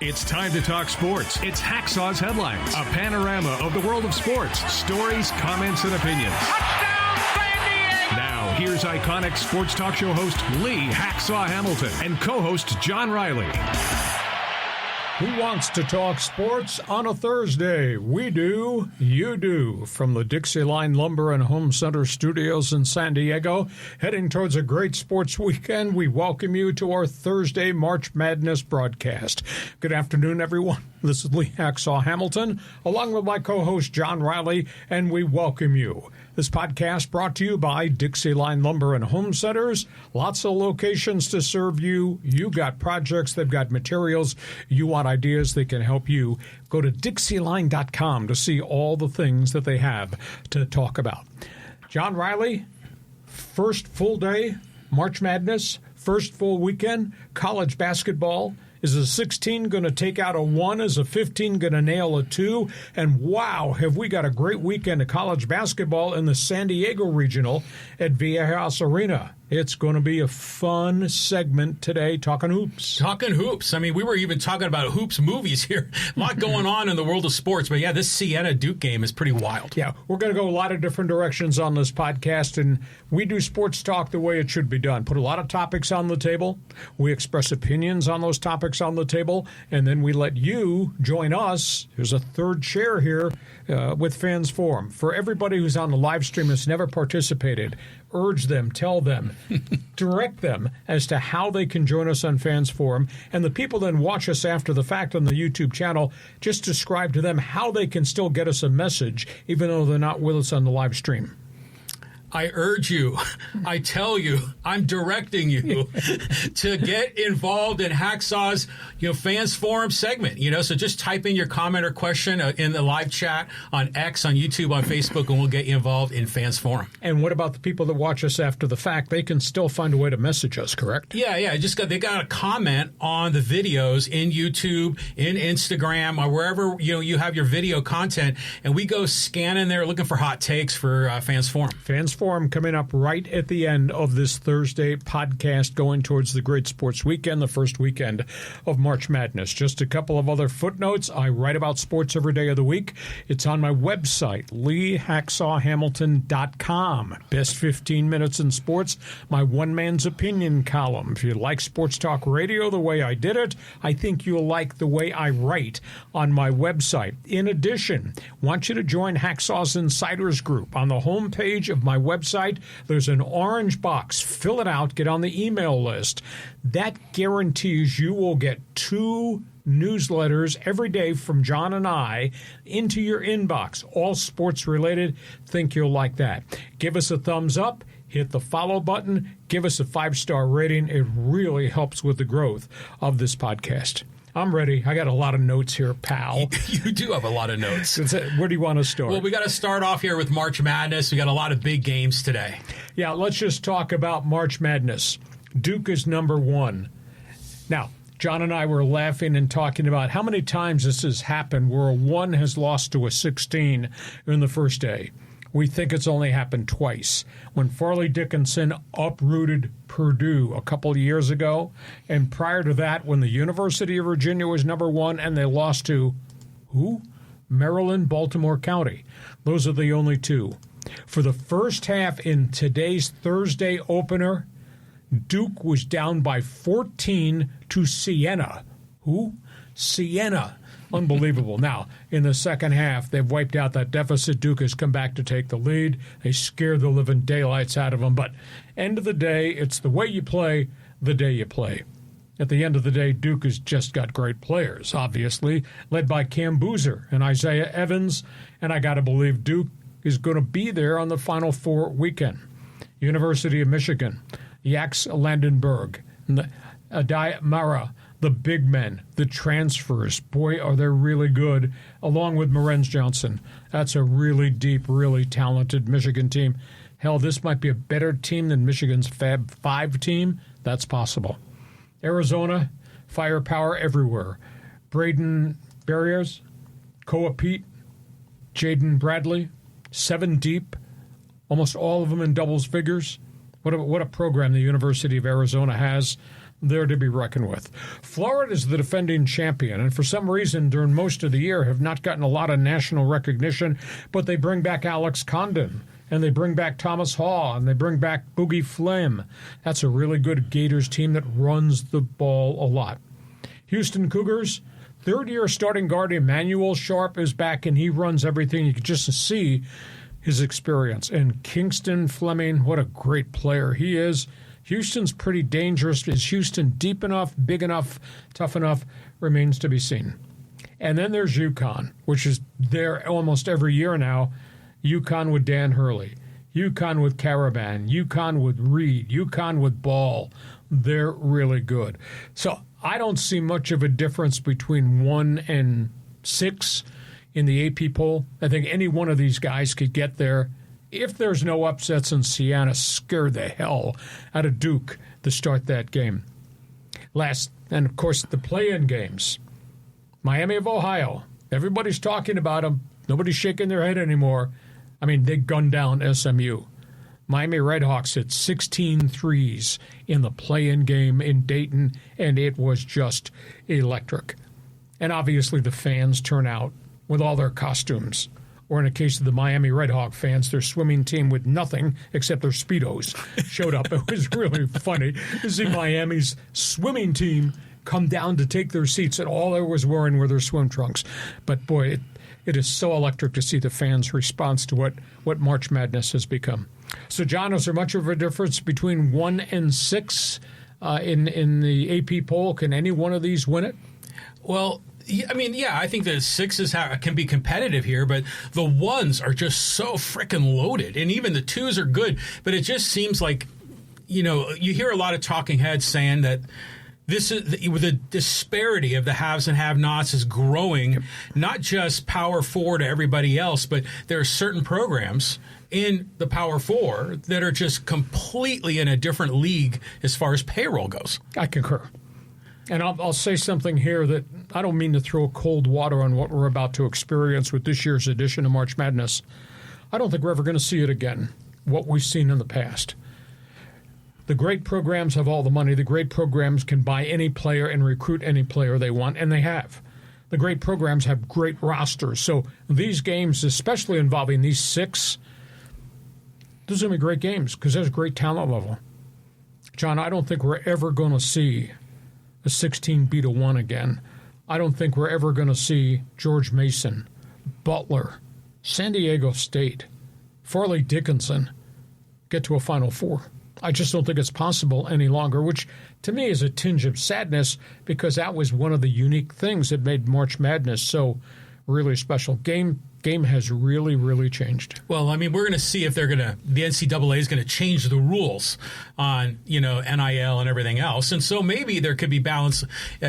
It's time to talk sports. It's Hacksaw's Headlines, a panorama of the world of sports, stories, comments, and opinions. Touchdown, San Diego! Now, here's iconic sports talk show host Lee Hacksaw Hamilton and co-host John Riley. Who wants to talk sports on a Thursday? We do, you do. From the Dixie Line Lumber and Home Center studios in San Diego, heading towards a great sports weekend, we welcome you to our Thursday March Madness broadcast. Good afternoon, everyone. This is Lee Hacksaw Hamilton, along with my co-host John Riley, and we welcome you. This podcast brought to you by Dixie Line Lumber and Home Centers. Lots of locations to serve you. You got projects, they've got materials. You want ideas, they can help you. Go to dixieline.com to see all the things that they have to talk about. John Riley, first full day, March Madness, first full weekend, college basketball. Is a 16 going to take out a 1? Is a 15 going to nail a 2? And wow, have we got a great weekend of college basketball in the San Diego Regional at Viejas Arena. It's going to be a fun segment today, Talking Hoops. Talking Hoops. I mean, we were even talking about Hoops movies here. A lot going on in the world of sports. But yeah, this Siena-Duke game is pretty wild. Yeah, we're going to go a lot of different directions on this podcast, and we do sports talk the way it should be done. Put a lot of topics on the table. We express opinions on those topics on the table, and then we let you join us. There's a third chair here with Fans Forum. For everybody who's on the live stream that's never participated, urge them, tell them, direct them as to how they can join us on Fans Forum. And the people then watch us after the fact on the YouTube channel, just describe to them how they can still get us a message, even though they're not with us on the live stream. I urge you, I tell you, I'm directing you to get involved in Hacksaw's, Fans Forum segment. So just type in your comment or question in the live chat on X, on YouTube, on Facebook, and we'll get you involved in Fans Forum. And what about the people that watch us after the fact? They can still find a way to message us, correct? Yeah. They got a comment on the videos in YouTube, in Instagram, or wherever you have your video content, and we go scan in there looking for hot takes for Fans Forum. Fans Forum coming up right at the end of this Thursday podcast, going towards the great sports weekend, the first weekend of March Madness. Just a couple of other footnotes. I write about sports every day of the week. It's on my website, LeeHacksawHamilton.com. Best 15 minutes in sports, my one man's opinion column. If you like sports talk radio the way I did it, I think you'll like the way I write on my website. In addition, I want you to join Hacksaw's Insiders Group. On the homepage of my website, there's an orange box. Fill it out. Get on the email list. That guarantees you will get 2 newsletters every day from John and I into your inbox, all sports related. Think you'll like that. Give us a thumbs up. Hit the follow button. Give us a 5-star rating. It really helps with the growth of this podcast. I'm ready. I got a lot of notes here, pal. You do have a lot of notes. Where do you want to start? Well, we got to start off here with March Madness. We got a lot of big games today. Yeah, let's just talk about March Madness. Duke is number 1. Now, John and I were laughing and talking about how many times this has happened where a 1 has lost to a 16 in the first day. We think it's only happened twice. When Farley Dickinson uprooted Purdue a couple of years ago, and prior to that, when the University of Virginia was number 1 and they lost to, who? Maryland, Baltimore County. Those are the only 2. For the first half in today's Thursday opener, Duke was down by 14 to Siena. Who? Siena. Unbelievable. Now, in the second half, they've wiped out that deficit. Duke has come back to take the lead. They scared the living daylights out of them. But end of the day, it's the way you play the day you play. At the end of the day, Duke has just got great players, obviously, led by Cam Boozer and Isaiah Evans. And I got to believe Duke is going to be there on the Final Four weekend. University of Michigan, Yax Landenberg, Adai Mara, the big men, the transfers. Boy, are they really good, along with Morenz Johnson. That's a really deep, really talented Michigan team. Hell, this might be a better team than Michigan's Fab 5 team. That's possible. Arizona, firepower everywhere. Braden Barriers, Koa Pete, Jaden Bradley, 7 deep, almost all of them in doubles figures. What a program the University of Arizona has. they're to be reckoned with. Florida is the defending champion, and for some reason during most of the year have not gotten a lot of national recognition, but they bring back Alex Condon, and they bring back Thomas Haw, and they bring back Boogie Flem. That's a really good Gators team that runs the ball a lot. Houston Cougars, third-year starting guard Emmanuel Sharp is back, and he runs everything. You can just see his experience. And Kingston Fleming, what a great player he is. Houston's pretty dangerous. Is Houston deep enough, big enough, tough enough? Remains to be seen. And then there's UConn, which is there almost every year now. UConn with Dan Hurley, UConn with Caravan, UConn with Reed, UConn with Ball. They're really good. So I don't see much of a difference between 1 and 6 in the AP poll. I think any one of these guys could get there. If there's no upsets and Siena scare the hell out of Duke to start that game. Last, and of course, the play-in games. Miami of Ohio. Everybody's talking about them. Nobody's shaking their head anymore. I mean, they gunned down SMU. Miami Redhawks hit 16 threes in the play-in game in Dayton, and it was just electric. And obviously the fans turn out with all their costumes. Or in the case of the Miami Redhawk fans, their swimming team with nothing except their Speedos showed up. It was really funny to see Miami's swimming team come down to take their seats, and all they was wearing were their swim trunks. But boy, it is so electric to see the fans' response to what March Madness has become. So, John, is there much of a difference between 1 and 6 in the AP poll? Can any one of these win it? Well, I mean, yeah, I think the 6s can be competitive here, but the 1s are just so frickin' loaded, and even the 2s are good. But it just seems like, you hear a lot of talking heads saying that this is the disparity of the haves and have-nots is growing, not just Power 4 to everybody else, but there are certain programs in the Power 4 that are just completely in a different league as far as payroll goes. I concur. And I'll say something here that I don't mean to throw cold water on what we're about to experience with this year's edition of March Madness. I don't think we're ever going to see it again, what we've seen in the past. The great programs have all the money. The great programs can buy any player and recruit any player they want, and they have. The great programs have great rosters. So these games, especially involving these 6, those are going to be great games because there's great talent level. John, I don't think we're ever going to see a 16 beat a 1 again. I don't think we're ever going to see George Mason, Butler, San Diego State, Farley Dickinson get to a Final Four. I just don't think it's possible any longer, which to me is a tinge of sadness because that was one of the unique things that made March Madness so really special. Game has really, really changed. Well, I mean, we're going to see if the NCAA is going to change the rules on, NIL and everything else. And so maybe there could be balance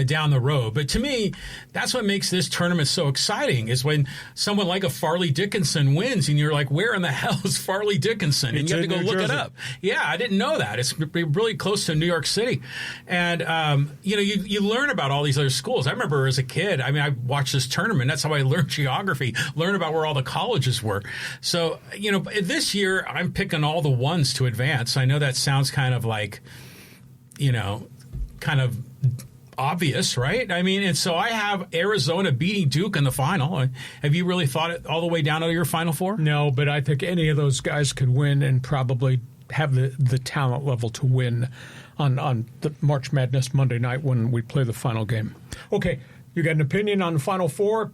down the road. But to me, that's what makes this tournament so exciting is when someone like a Farley Dickinson wins and you're like, where in the hell is Farley Dickinson? And you have to go look it up. Yeah, I didn't know that. It's really close to New York City. And, you learn about all these other schools. I remember as a kid, I watched this tournament. That's how I learned geography, learn about where all the colleges were. So, this year I'm picking all the 1s to advance. I know that sounds kind of like, kind of obvious, right? And so I have Arizona beating Duke in the final. Have you really thought it all the way down to your Final Four? No, but I think any of those guys could win and probably have the talent level to win on the March Madness Monday night when we play the final game. Okay, you got an opinion on the Final Four?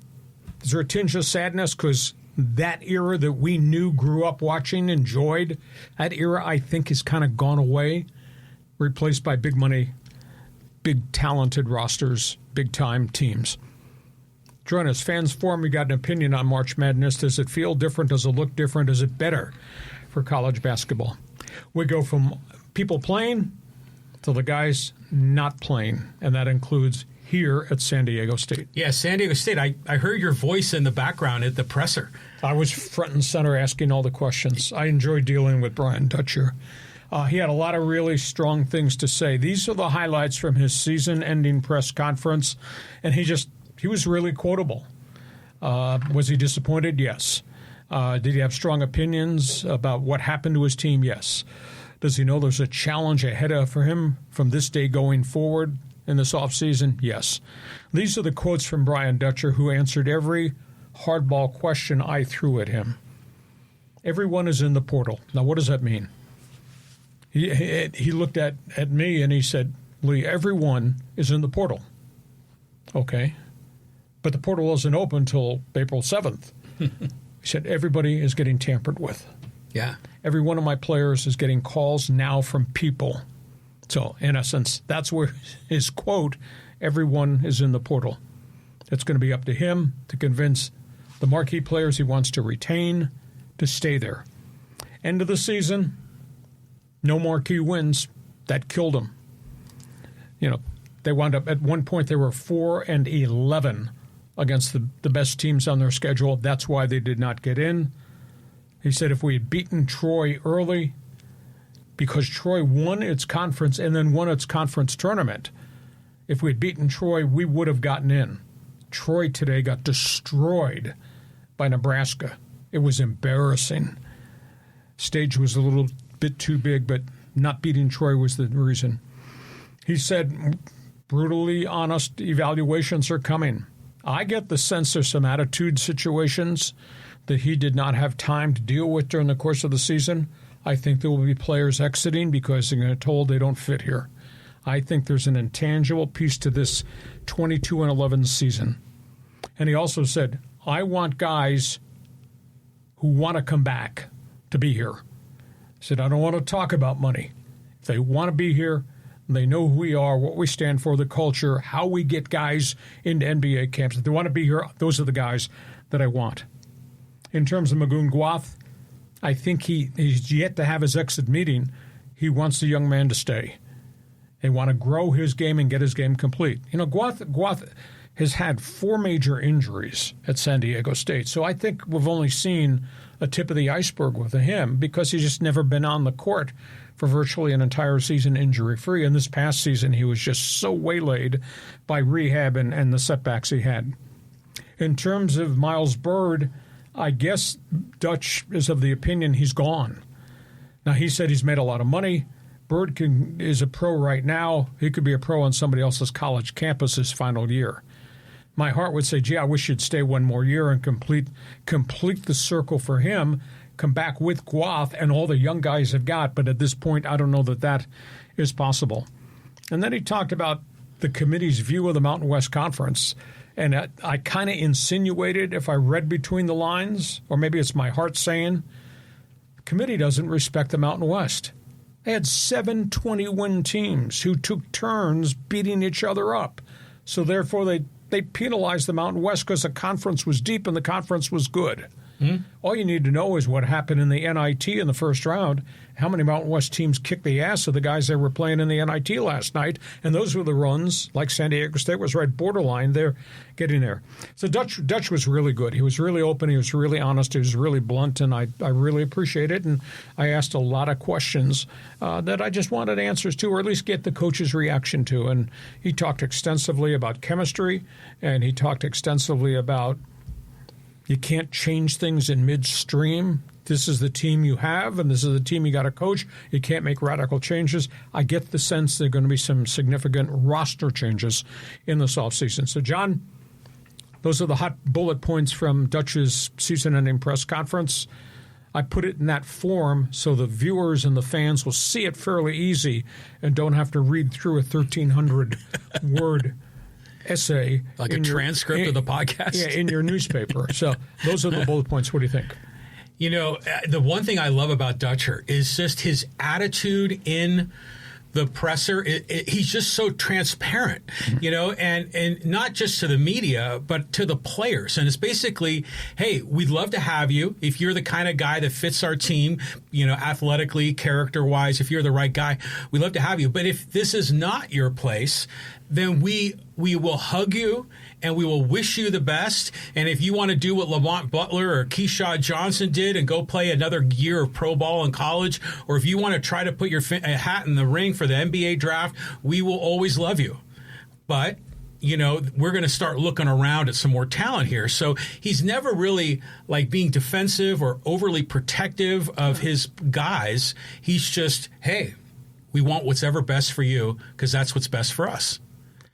Is there a tinge of sadness because that era that we knew, grew up watching, enjoyed, that era I think has kind of gone away, replaced by big money, big talented rosters, big-time teams? Join us. Fans Forum, you got an opinion on March Madness. Does it feel different? Does it look different? Is it better for college basketball? We go from people playing to the guys not playing, and that includes here at San Diego State. Yeah, San Diego State. I heard your voice in the background at the presser. I was front and center asking all the questions. I enjoyed dealing with Brian Dutcher. He had a lot of really strong things to say. These are the highlights from his season-ending press conference, and he was really quotable. Was he disappointed? Yes. Did he have strong opinions about what happened to his team? Yes. Does he know there's a challenge ahead for him from this day going forward in this offseason? Yes. These are the quotes from Brian Dutcher, who answered every hardball question I threw at him. Everyone is in the portal. Now, what does that mean? He looked at me and he said, Lee, everyone is in the portal. Okay. But the portal isn't open until April 7th. He said, everybody is getting tampered with. Yeah. Every one of my players is getting calls now from people. So, in essence, that's where his quote, everyone is in the portal. It's going to be up to him to convince the marquee players he wants to retain to stay there. End of the season, no marquee wins. That killed him. You know, they wound up, at one point, they were 4-11 against the best teams on their schedule. That's why they did not get in. He said if we had beaten Troy early, because Troy won its conference and then won its conference tournament, if we had beaten Troy, we would have gotten in. Troy today got destroyed by Nebraska. It was embarrassing. Stage was a little bit too big, but not beating Troy was the reason. He said, brutally honest evaluations are coming. I get the sense there's some attitude situations that he did not have time to deal with during the course of the season. I think there will be players exiting because they're going to be told they don't fit here. I think there's an intangible piece to this 22-11 season. And he also said, I want guys who want to come back to be here. He said, I don't want to talk about money. If they want to be here, they know who we are, what we stand for, the culture, how we get guys into NBA camps. If they want to be here, those are the guys that I want. In terms of Magoon-Gwath, I think he's yet to have his exit meeting. He wants the young man to stay. They want to grow his game and get his game complete. You know, Gwath has had 4 major injuries at San Diego State, so I think we've only seen a tip of the iceberg with him because he's just never been on the court for virtually an entire season injury-free. And this past season, he was just so waylaid by rehab and the setbacks he had. In terms of Miles Byrd, I guess Dutch is of the opinion he's gone. Now, he said he's made a lot of money. Byrd is a pro right now. He could be a pro on somebody else's college campus his final year. My heart would say, gee, I wish you'd stay one more year and complete the circle for him, come back with Gwath and all the young guys have got. But at this point, I don't know that is possible. And then he talked about the committee's view of the Mountain West Conference. And I kind of insinuated, if I read between the lines, or maybe it's my heart saying, the committee doesn't respect the Mountain West. They had 7 20-win teams who took turns beating each other up. So therefore, they penalized the Mountain West because the conference was deep and the conference was good. All you need to know is what happened in the NIT in the first round, how many Mountain West teams kicked the ass of the guys that were playing in the NIT last night, and those were the runs, like San Diego State was right borderline. They're getting there. So Dutch was really good. He was really open. He was really honest. He was really blunt, and I really appreciate it. And I asked a lot of questions that I just wanted answers to, or at least get the coach's reaction to. And he talked extensively about chemistry, and he talked extensively about you can't change things in midstream. This is the team you have, and this is the team you got to coach. You can't make radical changes. I get the sense there are going to be some significant roster changes in this offseason. So, John, those are the hot bullet points from Dutch's season-ending press conference. I put it in that form so the viewers and the fans will see it fairly easy and don't have to read through a 1,300-word essay. Like a transcript of the podcast? Yeah, in your newspaper. So those are the bullet points. What do you think? You know, the one thing I love about Dutcher is just his attitude in the presser. He's just so transparent, you know, and not just to the media, but to the players. And it's basically, hey, we'd love to have you if you're the kind of guy that fits our team, you know, athletically, character-wise. If you're the right guy, we'd love to have you. But if this is not your place, then we will hug you and we will wish you the best. And if you want to do what Lamont Butler or Keyshawn Johnson did and go play another year of pro ball in college, or if you want to try to put your hat in the ring for the NBA draft, we will always love you. But we're going to start looking around at some more talent here. So he's never really like being defensive or overly protective of his guys. He's just, hey, we want what's ever best for you because that's what's best for us.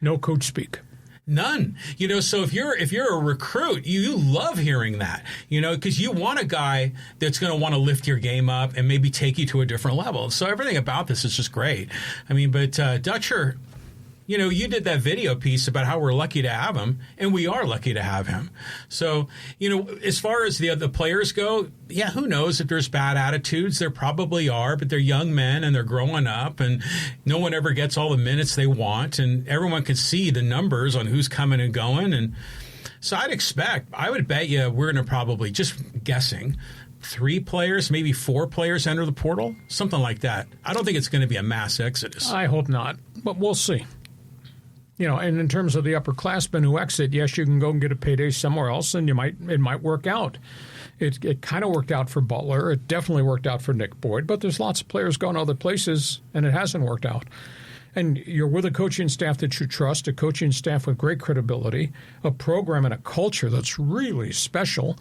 No coach speak. None. So if you're a recruit, you love hearing that, because you want a guy that's going to want to lift your game up and maybe take you to a different level. So everything about this is just great. I mean, but Dutcher, you did that video piece about how we're lucky to have him, and we are lucky to have him. So, as far as the other players go, yeah, who knows if there's bad attitudes? There probably are, but they're young men and they're growing up, and no one ever gets all the minutes they want, and everyone can see the numbers on who's coming and going. And so I would bet you we're going to probably, just guessing, 3 players, maybe 4 players enter the portal, something like that. I don't think it's going to be a mass exodus. I hope not, but we'll see. And in terms of the upperclassmen who exit, yes, you can go and get a payday somewhere else, and it might work out. It kind of worked out for Butler. It definitely worked out for Nick Boyd, but there's lots of players going other places, and it hasn't worked out. And you're with a coaching staff that you trust, a coaching staff with great credibility, a program and a culture that's really special.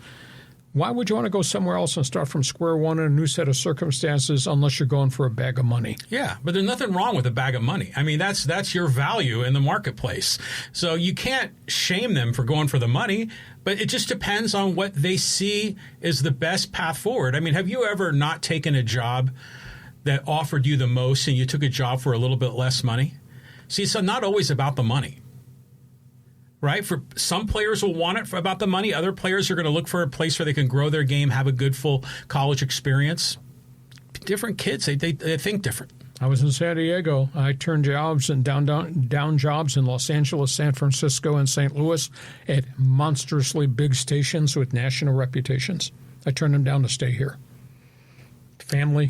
Why would you want to go somewhere else and start from square one in a new set of circumstances unless you're going for a bag of money? Yeah, but there's nothing wrong with a bag of money. I mean, that's your value in the marketplace. So you can't shame them for going for the money, but it just depends on what they see as the best path forward. I mean, have you ever not taken a job that offered you the most and you took a job for a little bit less money? See, it's not always about the money. Right? For some players will want it about the money. Other players are going to look for a place where they can grow their game, have a good full college experience. Different kids, they think different. I was in San Diego. I turned jobs and down jobs in Los Angeles, San Francisco, and St. Louis at monstrously big stations with national reputations. I turned them down to stay here. Family,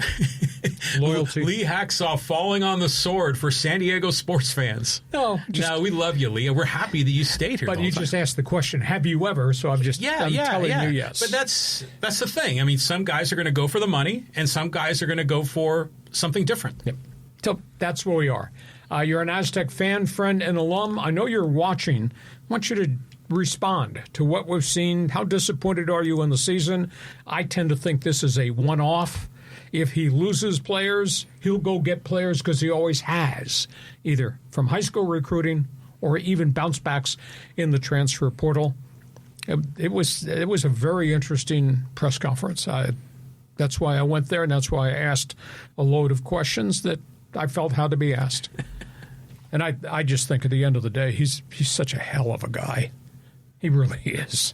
loyalty. Lee Hacksaw falling on the sword for San Diego sports fans. No, we love you, Lee, and we're happy that you stayed here. But you just asked the question, have you ever? So I'm telling you yes. But that's the thing. I mean, some guys are going to go for the money, and some guys are going to go for something different. Yep. So that's where we are. You're an Aztec fan, friend, and alum. I know you're watching. I want you to respond to what we've seen. How disappointed are you in the season? I tend to think this is a one-off. If he loses players, he'll go get players because he always has, either from high school recruiting or even bounce backs in the transfer portal. It was a very interesting press conference. That's why I went there, and that's why I asked a load of questions that I felt had to be asked. And I just think at the end of the day, he's such a hell of a guy. He really is.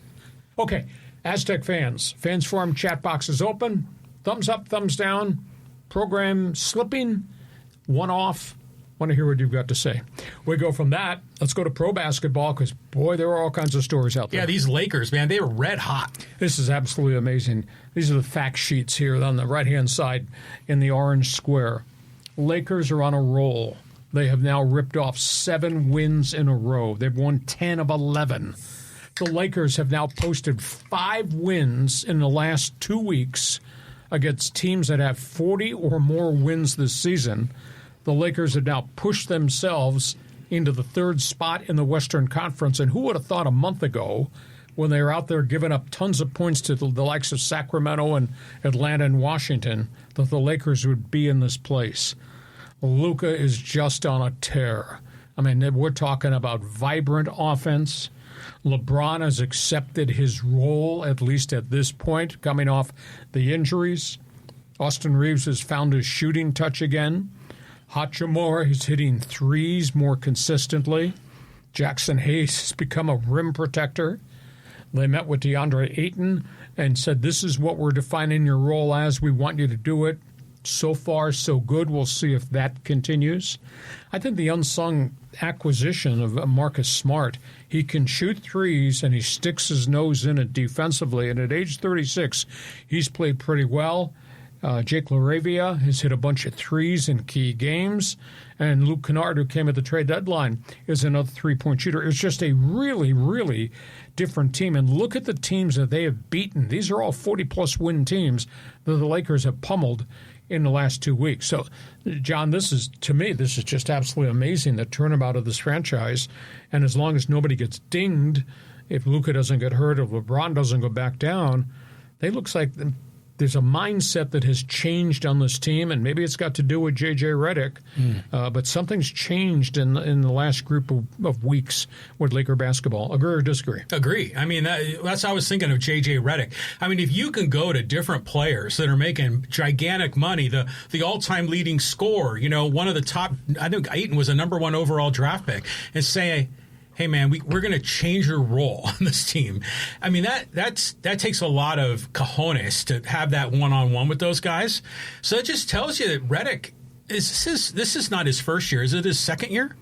Okay, Aztec fans forum chat box is open. Thumbs up, thumbs down, program slipping, one off. Want to hear what you've got to say. We go from that. Let's go to pro basketball because, boy, there are all kinds of stories out there. Yeah, these Lakers, man, they were red hot. This is absolutely amazing. These are the fact sheets here on the right-hand side in the orange square. Lakers are on a roll. They have now ripped off 7 wins in a row. They've won 10 of 11. The Lakers have now posted 5 wins in the last 2 weeks against teams that have 40 or more wins this season. The Lakers have now pushed themselves into the 3rd spot in the Western Conference. And who would have thought a month ago, when they were out there giving up tons of points to the likes of Sacramento and Atlanta and Washington, that the Lakers would be in this place? Luka is just on a tear. I mean, we're talking about vibrant offense. LeBron has accepted his role, at least at this point, coming off the injuries. Austin Reeves has found his shooting touch again. Hachimura is hitting threes more consistently. Jackson Hayes has become a rim protector. They met with DeAndre Ayton and said, this is what we're defining your role as. We want you to do it. So far, so good. We'll see if that continues. I think the unsung acquisition of Marcus Smart, he can shoot threes and he sticks his nose in it defensively. And at age 36, he's played pretty well. Jake LaRavia has hit a bunch of threes in key games. And Luke Kennard, who came at the trade deadline, is another three-point shooter. It's just a really, really different team. And look at the teams that they have beaten. These are all 40-plus win teams that the Lakers have pummeled in the last 2 weeks. So, John, to me, this is just absolutely amazing, the turnabout of this franchise. And as long as nobody gets dinged, if Luka doesn't get hurt, if LeBron doesn't go back down, looks like there's a mindset that has changed on this team, and maybe it's got to do with J.J. Redick, but something's changed in the last group of weeks with Laker basketball. Agree or disagree? Agree. I mean, that's how I was thinking of J.J. Redick. I mean, if you can go to different players that are making gigantic money, the all-time leading scorer, one of the top, I think Ayton was a number 1 overall draft pick, and say, hey, man, we're going to change your role on this team. I mean, that takes a lot of cojones to have that one-on-one with those guys. So it just tells you that Redick, this is not his first year. Is it his second year?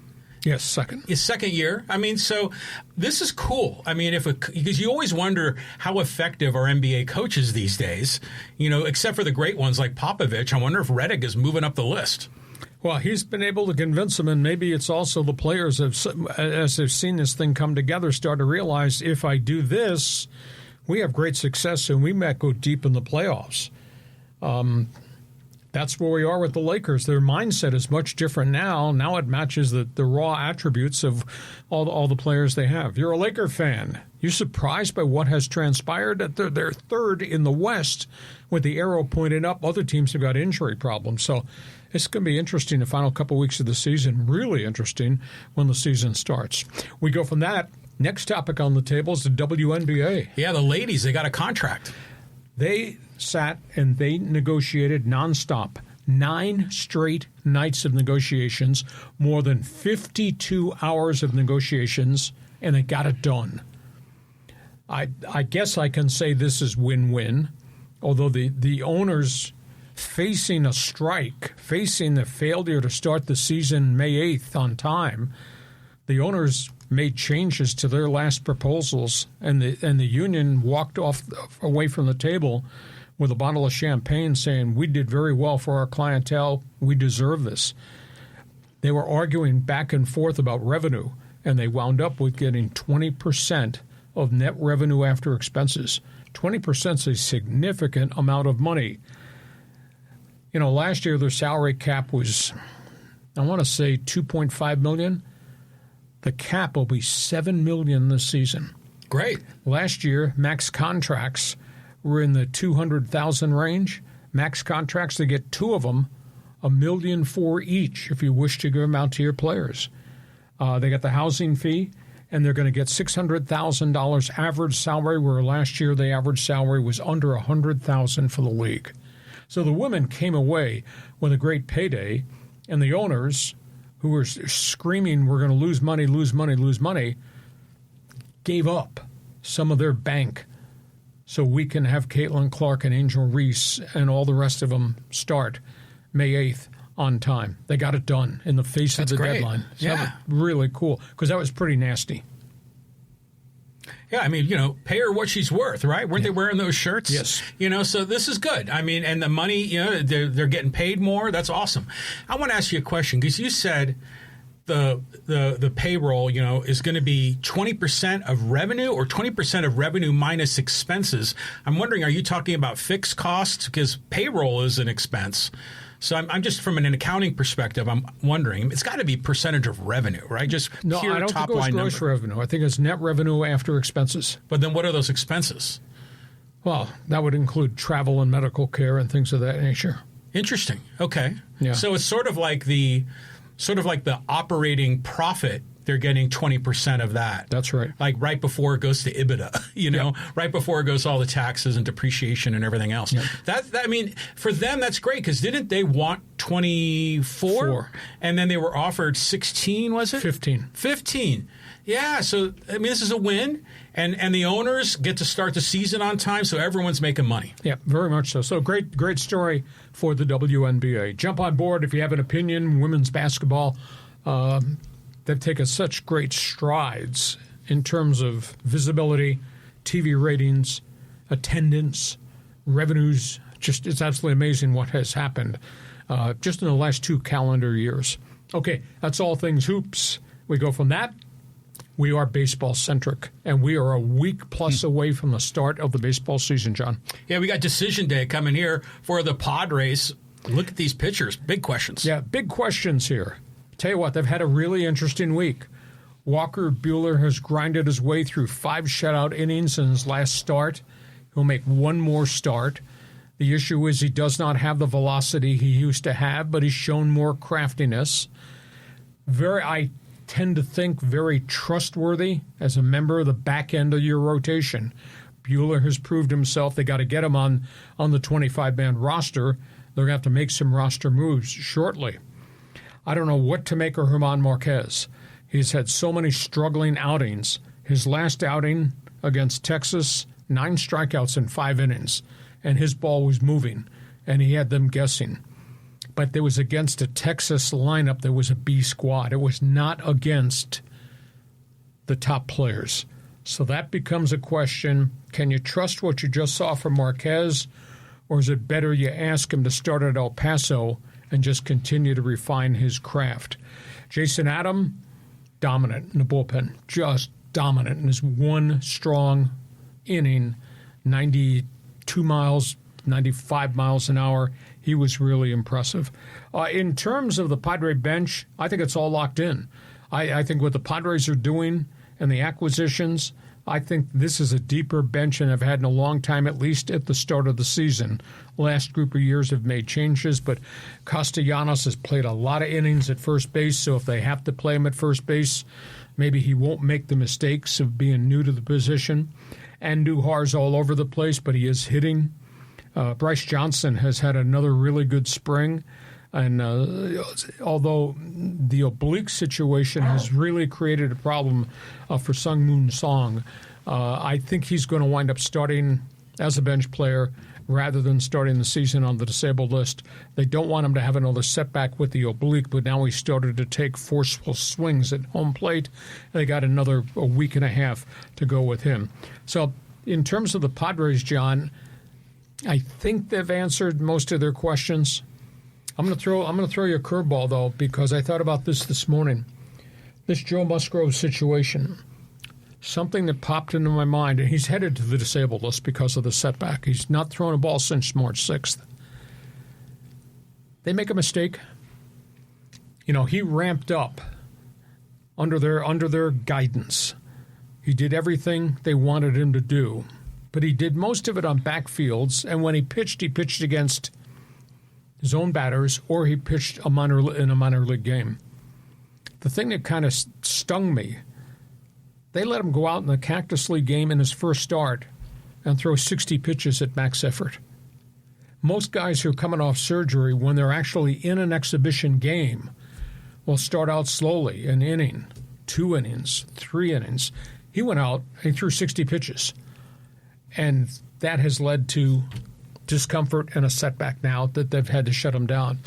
Yes, second. His second year. I mean, so this is cool. I mean, because you always wonder how effective are NBA coaches these days, except for the great ones like Popovich. I wonder if Redick is moving up the list. Well, he's been able to convince them, and maybe it's also the players, as they've seen this thing come together, start to realize, if I do this, we have great success, and we might go deep in the playoffs. That's where we are with the Lakers. Their mindset is much different now. Now it matches the raw attributes of all the players they have. You're a Laker fan. You're surprised by what has transpired? They're third in the West with the arrow pointed up. Other teams have got injury problems. So it's going to be interesting the final couple weeks of the season, really interesting when the season starts. We go from that. Next topic on the table is the WNBA. Yeah, the ladies, they got a contract. They sat and they negotiated nonstop. 9 straight nights of negotiations, more than 52 hours of negotiations, and they got it done. I guess I can say this is win-win, although the owners facing a strike, facing the failure to start the season May 8th on time, the owners made changes to their last proposals, and the union walked away from the table with a bottle of champagne saying, we did very well for our clientele, we deserve this. They were arguing back and forth about revenue, and they wound up with getting 20% of net revenue after expenses. 20% is a significant amount of money. Last year their salary cap was, I want to say, $2.5 million. The cap will be $7 million this season. Great. Last year, max contracts were in the 200,000 range. Max contracts, they get 2 of them, $1 million for each if you wish to give them out to your players. They got the housing fee, and they're going to get $600,000 average salary, where last year the average salary was under $100,000 for the league. So the women came away with a great payday, and the owners, who were screaming, we're going to lose money, lose money, lose money, gave up some of their bank so we can have Caitlin Clark and Angel Reese and all the rest of them start May 8th on time. They got it done in the face of the deadline. So yeah. That was really cool, because that was pretty nasty. Yeah, I mean, pay her what she's worth, right? Weren't they wearing those shirts? Yes. So this is good. I mean, and the money, they're getting paid more. That's awesome. I want to ask you a question, because you said the payroll, is going to be 20% of revenue, or 20% of revenue minus expenses. I'm wondering, are you talking about fixed costs? Because payroll is an expense. So I'm just, from an accounting perspective, I'm wondering, it's got to be percentage of revenue, right? Just no, pure I don't top think it was line gross number. revenue. I think it's net revenue after expenses. But then what are those expenses? Well, that would include travel and medical care and things of that nature. Interesting. Okay. Yeah. So it's sort of like the operating profit. They're getting 20% of that. That's right. Like right before it goes to EBITDA, right before it goes to all the taxes and depreciation and everything else. Yep. That I mean, for them, that's great, because didn't they want 24? And then they were offered 16, was it? 15. Yeah, so, I mean, this is a win, and the owners get to start the season on time, so everyone's making money. Yeah, very much so. So great story for the WNBA. Jump on board if you have an opinion. Women's basketball, they've taken such great strides in terms of visibility, TV ratings, attendance, revenues. Just, it's absolutely amazing what has happened just in the last 2 calendar years. Okay, that's all things hoops. We go from that. We are baseball-centric, and we are a week plus away from the start of the baseball season, John. Yeah, we got decision day coming here for the Padres. Look at these pitchers. Big questions. Yeah, big questions here. Tell you what, they've had a really interesting week. Walker Buehler has grinded his way through 5 shutout innings in his last start. He'll make one more start. The issue is he does not have the velocity he used to have, but he's shown more craftiness. I tend to think very trustworthy as a member of the back end of your rotation. Buehler has proved himself. They got to get him on the 25-man roster. They're going to have to make some roster moves shortly. I don't know what to make of German Marquez. He's had so many struggling outings. His last outing against Texas, 9 strikeouts in 5 innings, and his ball was moving, and he had them guessing. But it was against a Texas lineup that was a B squad. It was not against the top players. So that becomes a question. Can you trust what you just saw from Marquez, or is it better you ask him to start at El Paso and just continue to refine his craft? Jason Adam, dominant in the bullpen, just dominant in his one strong inning, 92 miles, 95 miles an hour. He was really impressive. In terms of the Padre bench, I think it's all locked in. I think what the Padres are doing and the acquisitions, I think this is a deeper bench than I've had in a long time, at least at the start of the season. Last group of years have made changes, but Castellanos has played a lot of innings at first base, so if they have to play him at first base, maybe he won't make the mistakes of being new to the position. Andujar's all over the place, but he is hitting. Bryce Johnson has had another really good spring, and although the oblique situation has really created a problem for Sung Moon Song, I think he's going to wind up starting as a bench player rather than starting the season on the disabled list. They don't want him to have another setback with the oblique, but now he started to take forceful swings at home plate. They got a week and a half to go with him. So in terms of the Padres, John, I think they've answered most of their questions. I'm going to throw you a curveball, though, because I thought about this morning. This Joe Musgrove situation, something that popped into my mind, and he's headed to the disabled list because of the setback. He's not thrown a ball since March 6th. They make a mistake. You know, he ramped up under their guidance. He did everything they wanted him to do, but he did most of it on backfields, and when he pitched against his own batters, or he pitched in a minor league game. The thing that kind of stung me, they let him go out in the Cactus League game in his first start and throw 60 pitches at max effort. Most guys who are coming off surgery, when they're actually in an exhibition game, will start out slowly, an inning, 2 innings, 3 innings. He went out and he threw 60 pitches. And that has led to discomfort and a setback now that they've had to shut him down.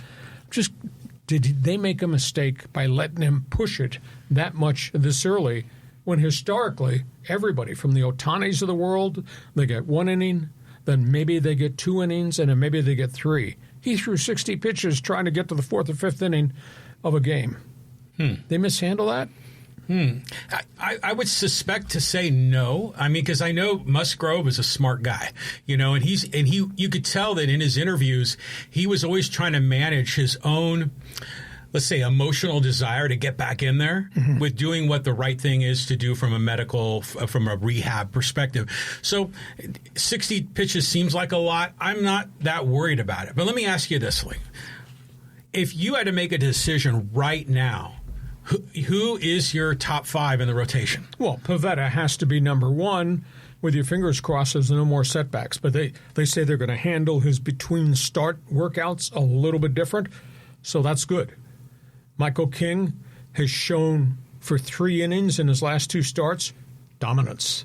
Did they make a mistake by letting him push it that much this early when historically everybody from the Otanis of the world, they get 1 inning, then maybe they get 2 innings, and then maybe they get 3. He threw 60 pitches trying to get to the 4th or 5th inning of a game. They mishandle that? I would suspect to say no. I mean, because I know Musgrove is a smart guy, you know, and you could tell that in his interviews, he was always trying to manage his own, let's say, emotional desire to get back in there with doing what the right thing is to do from a rehab perspective. So 60 pitches seems like a lot. I'm not that worried about it. But let me ask you this, Lee. If you had to make a decision right now, who is your top 5 in the rotation? Well, Pivetta has to be number 1. With your fingers crossed, there's no more setbacks. But they say they're going to handle his between start workouts a little bit different, so that's good. Michael King has shown for 3 innings in his last 2 starts dominance.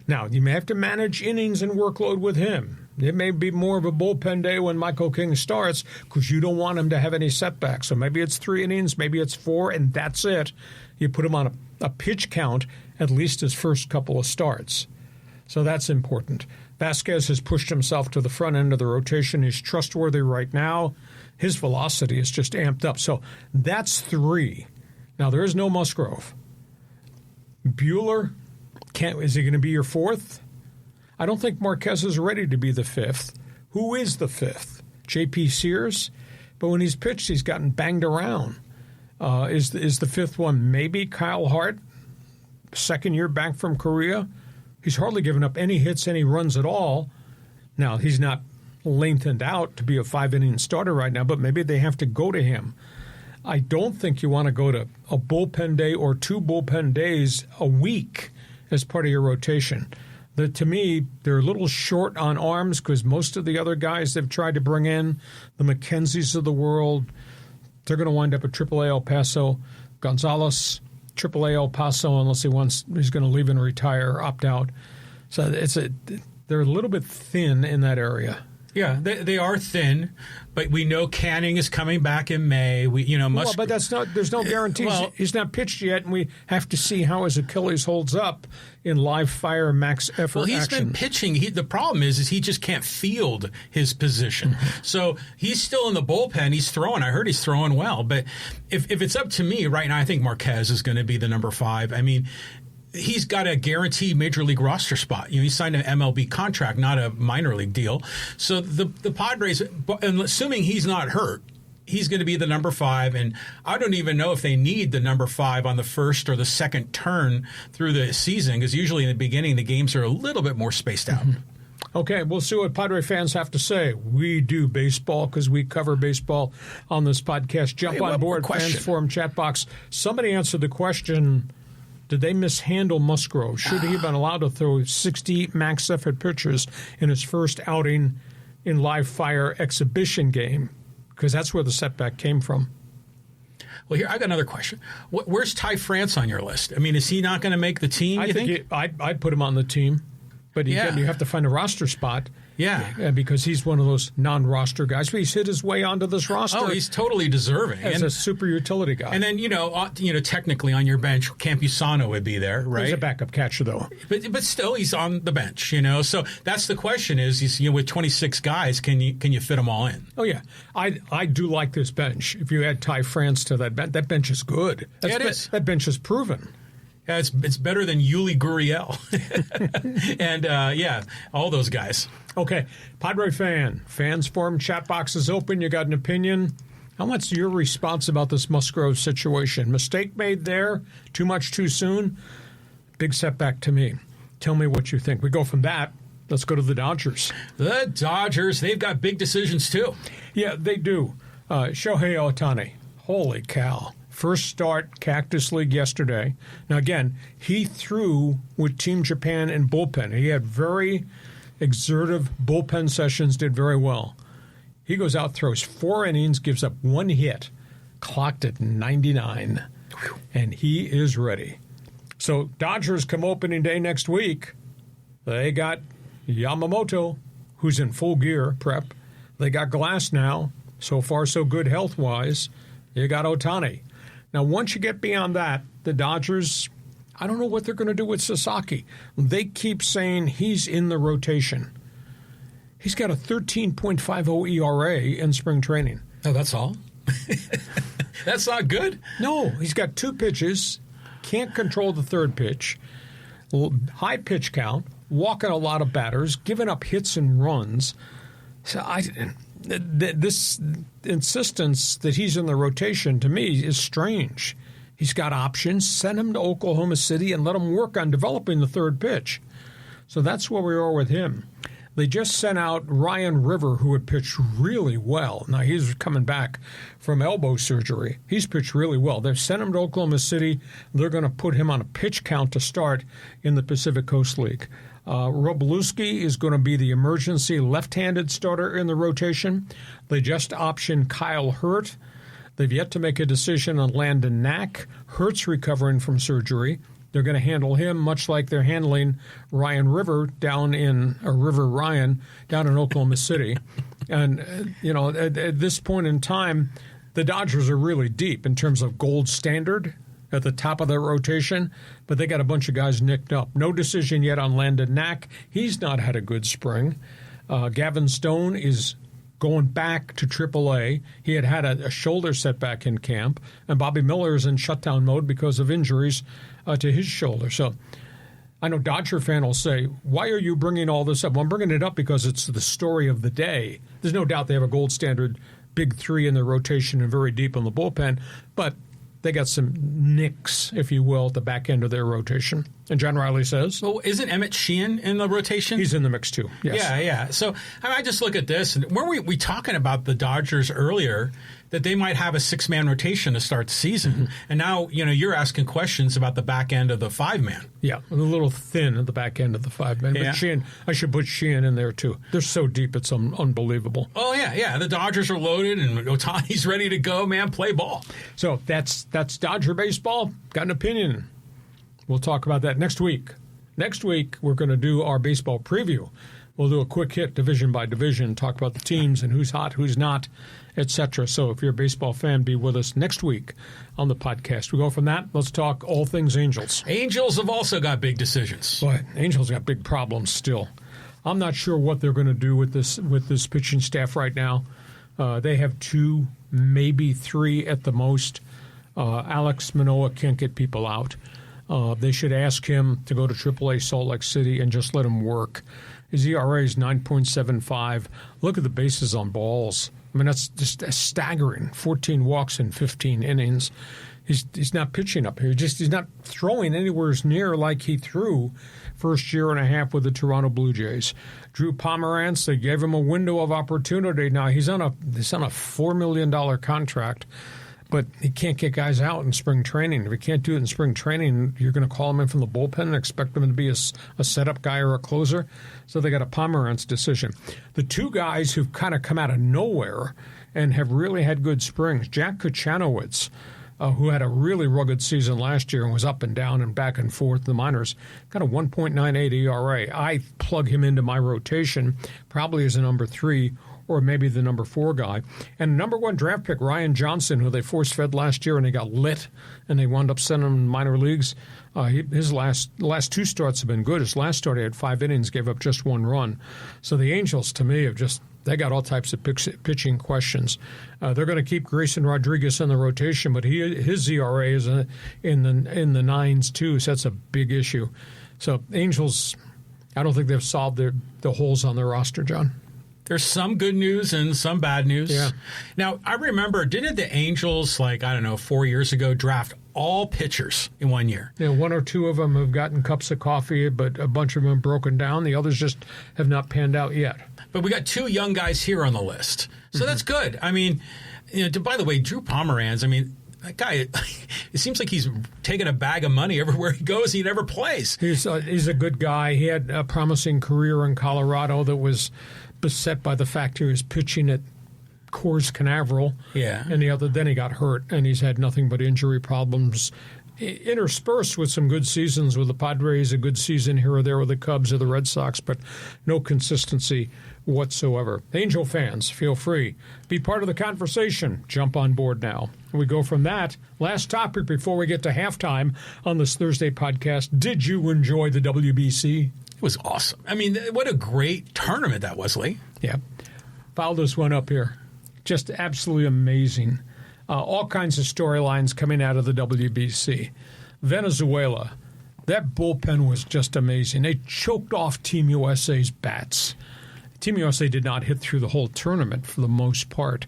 Now, you may have to manage innings and workload with him. It may be more of a bullpen day when Michael King starts because you don't want him to have any setbacks. So maybe it's 3 innings, maybe it's 4, and that's it. You put him on a pitch count at least his first couple of starts. So that's important. Vasquez has pushed himself to the front end of the rotation. He's trustworthy right now. His velocity is just amped up. So that's 3. Now, there is no Musgrove. Buehler, is he going to be your 4th? I don't think Marquez is ready to be the 5th. Who is the 5th? J.P. Sears? but when he's pitched, he's gotten banged around. Is the fifth one maybe Kyle Hart, second year back from Korea? He's hardly given up any hits, any runs at all. Now, he's not lengthened out to be a 5-inning starter right now, but maybe they have to go to him. I don't think you want to go to a bullpen day or 2 bullpen days a week as part of your rotation. To me, they're a little short on arms because most of the other guys they've tried to bring in, the McKenzies of the world, they're going to wind up at AAA El Paso. Gonzalez, AAA El Paso, unless he's going to leave and retire or opt out. So they're a little bit thin in that area. Yeah, they are thin, but we know Canning is coming back in May. But there's no guarantees. Well, he's not pitched yet, and we have to see how his Achilles holds up in live fire max effort Well, he's action. been pitching. The problem is he just can't field his position. Mm-hmm. So he's still in the bullpen. He's throwing. I heard he's throwing well. But if it's up to me right now, I think Marquez is going to be the number 5. I mean, he's got a guaranteed major league roster spot. He signed an MLB contract, not a minor league deal. So the Padres, and assuming he's not hurt, he's going to be the number 5. And I don't even know if they need the number 5 on the first or the second turn through the season, because usually in the beginning the games are a little bit more spaced out. Mm-hmm. Okay, we'll see what Padre fans have to say. We do baseball because we cover baseball on this podcast. Jump on board, Fans Forum chat box. Somebody answered the question, did they mishandle Musgrove? Should he have been allowed to throw 60 max effort pitches in his first outing in live fire exhibition game? Because that's where the setback came from. Well, here, I got another question. Where's Ty France on your list? I mean, is he not going to make the team, I think? I'd put him on the team. But again, you have to find a roster spot. Yeah. Because he's one of those non-roster guys. But he's hit his way onto this roster. Oh, he's totally deserving. As a super utility guy. And then, technically on your bench, Campusano would be there, right? He's a backup catcher, though. But still, he's on the bench, So that's the question is with 26 guys, can you fit them all in? Oh, yeah. I do like this bench. If you add Ty France to that bench is good. It is. That bench is proven. Yeah, it's better than Yuli Gurriel. And, all those guys. Okay, Padre Fans Forum chat box is open. You got an opinion? How much your response about this Musgrove situation? Mistake made there? Too much too soon? Big setback to me. Tell me what you think. We go from that. Let's go to the Dodgers. The Dodgers, they've got big decisions too. Yeah, they do. Shohei Ohtani. Holy cow. First start, Cactus League yesterday. Now, again, he threw with Team Japan in bullpen. He had very exertive bullpen sessions, did very well. He goes out, throws 4 innings, gives up 1 hit, clocked at 99, and he is ready. So Dodgers come opening day next week. They got Yamamoto, who's in full gear prep. They got Glass now. So far, so good health-wise. You got Ohtani. Now, once you get beyond that, the Dodgers, I don't know what they're going to do with Sasaki. They keep saying he's in the rotation. He's got a 13.50 ERA in spring training. Oh, that's all? That's not good? No, he's got 2 pitches, can't control the third pitch, high pitch count, walking a lot of batters, giving up hits and runs. So this insistence that he's in the rotation, to me, is strange. He's got options. Send him to Oklahoma City and let him work on developing the third pitch. So that's where we are with him. They just sent out Ryan River, who had pitched really well. Now, he's coming back from elbow surgery. He's pitched really well. They've sent him to Oklahoma City. They're going to put him on a pitch count to start in the Pacific Coast League. Roblewski is going to be the emergency left-handed starter in the rotation. They just optioned Kyle Hurt. They've yet to make a decision on Landon Knack. Hurt's recovering from surgery. They're going to handle him much like they're handling Ryan River down in Oklahoma City. And, at this point in time, the Dodgers are really deep in terms of gold standard at the top of their rotation, but they got a bunch of guys nicked up. No decision yet on Landon Knack. He's not had a good spring. Gavin Stone is going back to AAA. He had a shoulder setback in camp, and Bobby Miller is in shutdown mode because of injuries to his shoulder. So I know Dodger fan will say, why are you bringing all this up? Well, I'm bringing it up because it's the story of the day. There's no doubt they have a gold standard big three in their rotation and very deep in the bullpen, but they got some nicks, if you will, at the back end of their rotation. And John Riley says... Well, isn't Emmett Sheehan in the rotation? He's in the mix, too. Yes. Yeah. So I just look at this, and weren't we talking about the Dodgers earlier, that they might have a six-man rotation to start the season. Mm-hmm. And now, you're asking questions about the back end of the five-man. Yeah, a little thin at the back end of the five-man. But Sheehan, I should put Sheehan in there, too. They're so deep, it's unbelievable. Oh, yeah. The Dodgers are loaded, and Ohtani's ready to go, man. Play ball. So that's Dodger baseball. Got an opinion. We'll talk about that next week. Next week, we're going to do our baseball preview. We'll do a quick hit division by division, talk about the teams and who's hot, who's not, etc. So if you're a baseball fan, be with us next week on the podcast. We go from that. Let's talk all things Angels. Angels have also got big decisions. Boy, Angels got big problems still. I'm not sure what they're going to do with this pitching staff right now. They have 2, maybe 3 at the most. Alex Manoah can't get people out. They should ask him to go to AAA Salt Lake City and just let him work. His ERA is 9.75. Look at the bases on balls. I mean, that's just staggering. 14 walks in 15 innings. He's not pitching up here. He's not throwing anywhere near like he threw first year and a half with the Toronto Blue Jays. Drew Pomeranz, they gave him a window of opportunity. Now he's on a $4 million contract. But he can't get guys out in spring training. If he can't do it in spring training, you're going to call him in from the bullpen and expect him to be a setup guy or a closer. So they got a Pomeranz decision. The 2 guys who've kind of come out of nowhere and have really had good springs, Jack Kuchanowicz, who had a really rugged season last year and was up and down and back and forth in the minors, got a 1.98 ERA. I plug him into my rotation probably as a number 3 or maybe the number 4 guy. And number 1 draft pick, Ryan Johnson, who they force-fed last year and he got lit, and they wound up sending him to minor leagues. His last 2 starts have been good. His last start, he had 5 innings, gave up just 1 run. So the Angels, to me, they got all types of pitching questions. They're going to keep Grayson Rodriguez in the rotation, but his ERA is in the 9s, too, so that's a big issue. So Angels, I don't think they've solved the holes on their roster, John. There's some good news and some bad news. Yeah. Now, I remember, didn't the Angels, 4 years ago, draft all pitchers in 1 year? Yeah, 1 or 2 of them have gotten cups of coffee, but a bunch of them have broken down. The others just have not panned out yet. But we got 2 young guys here on the list. So that's good. I mean, by the way, Drew Pomeranz, that guy, it seems like he's taking a bag of money everywhere he goes. He never plays. He's a good guy. He had a promising career in Colorado that was beset by the fact he was pitching at Coors Canaveral. Yeah. And then he got hurt, and he's had nothing but injury problems, interspersed with some good seasons with the Padres, a good season here or there with the Cubs or the Red Sox, but no consistency whatsoever. Angel fans, feel free. Be part of the conversation. Jump on board now. We go from that. Last topic before we get to halftime on this Thursday podcast. Did you enjoy the WBC? It was awesome. What a great tournament that was, Lee. Yeah. File this one up here. Just absolutely amazing. All kinds of storylines coming out of the WBC. Venezuela, that bullpen was just amazing. They choked off Team USA's bats. Team USA did not hit through the whole tournament for the most part.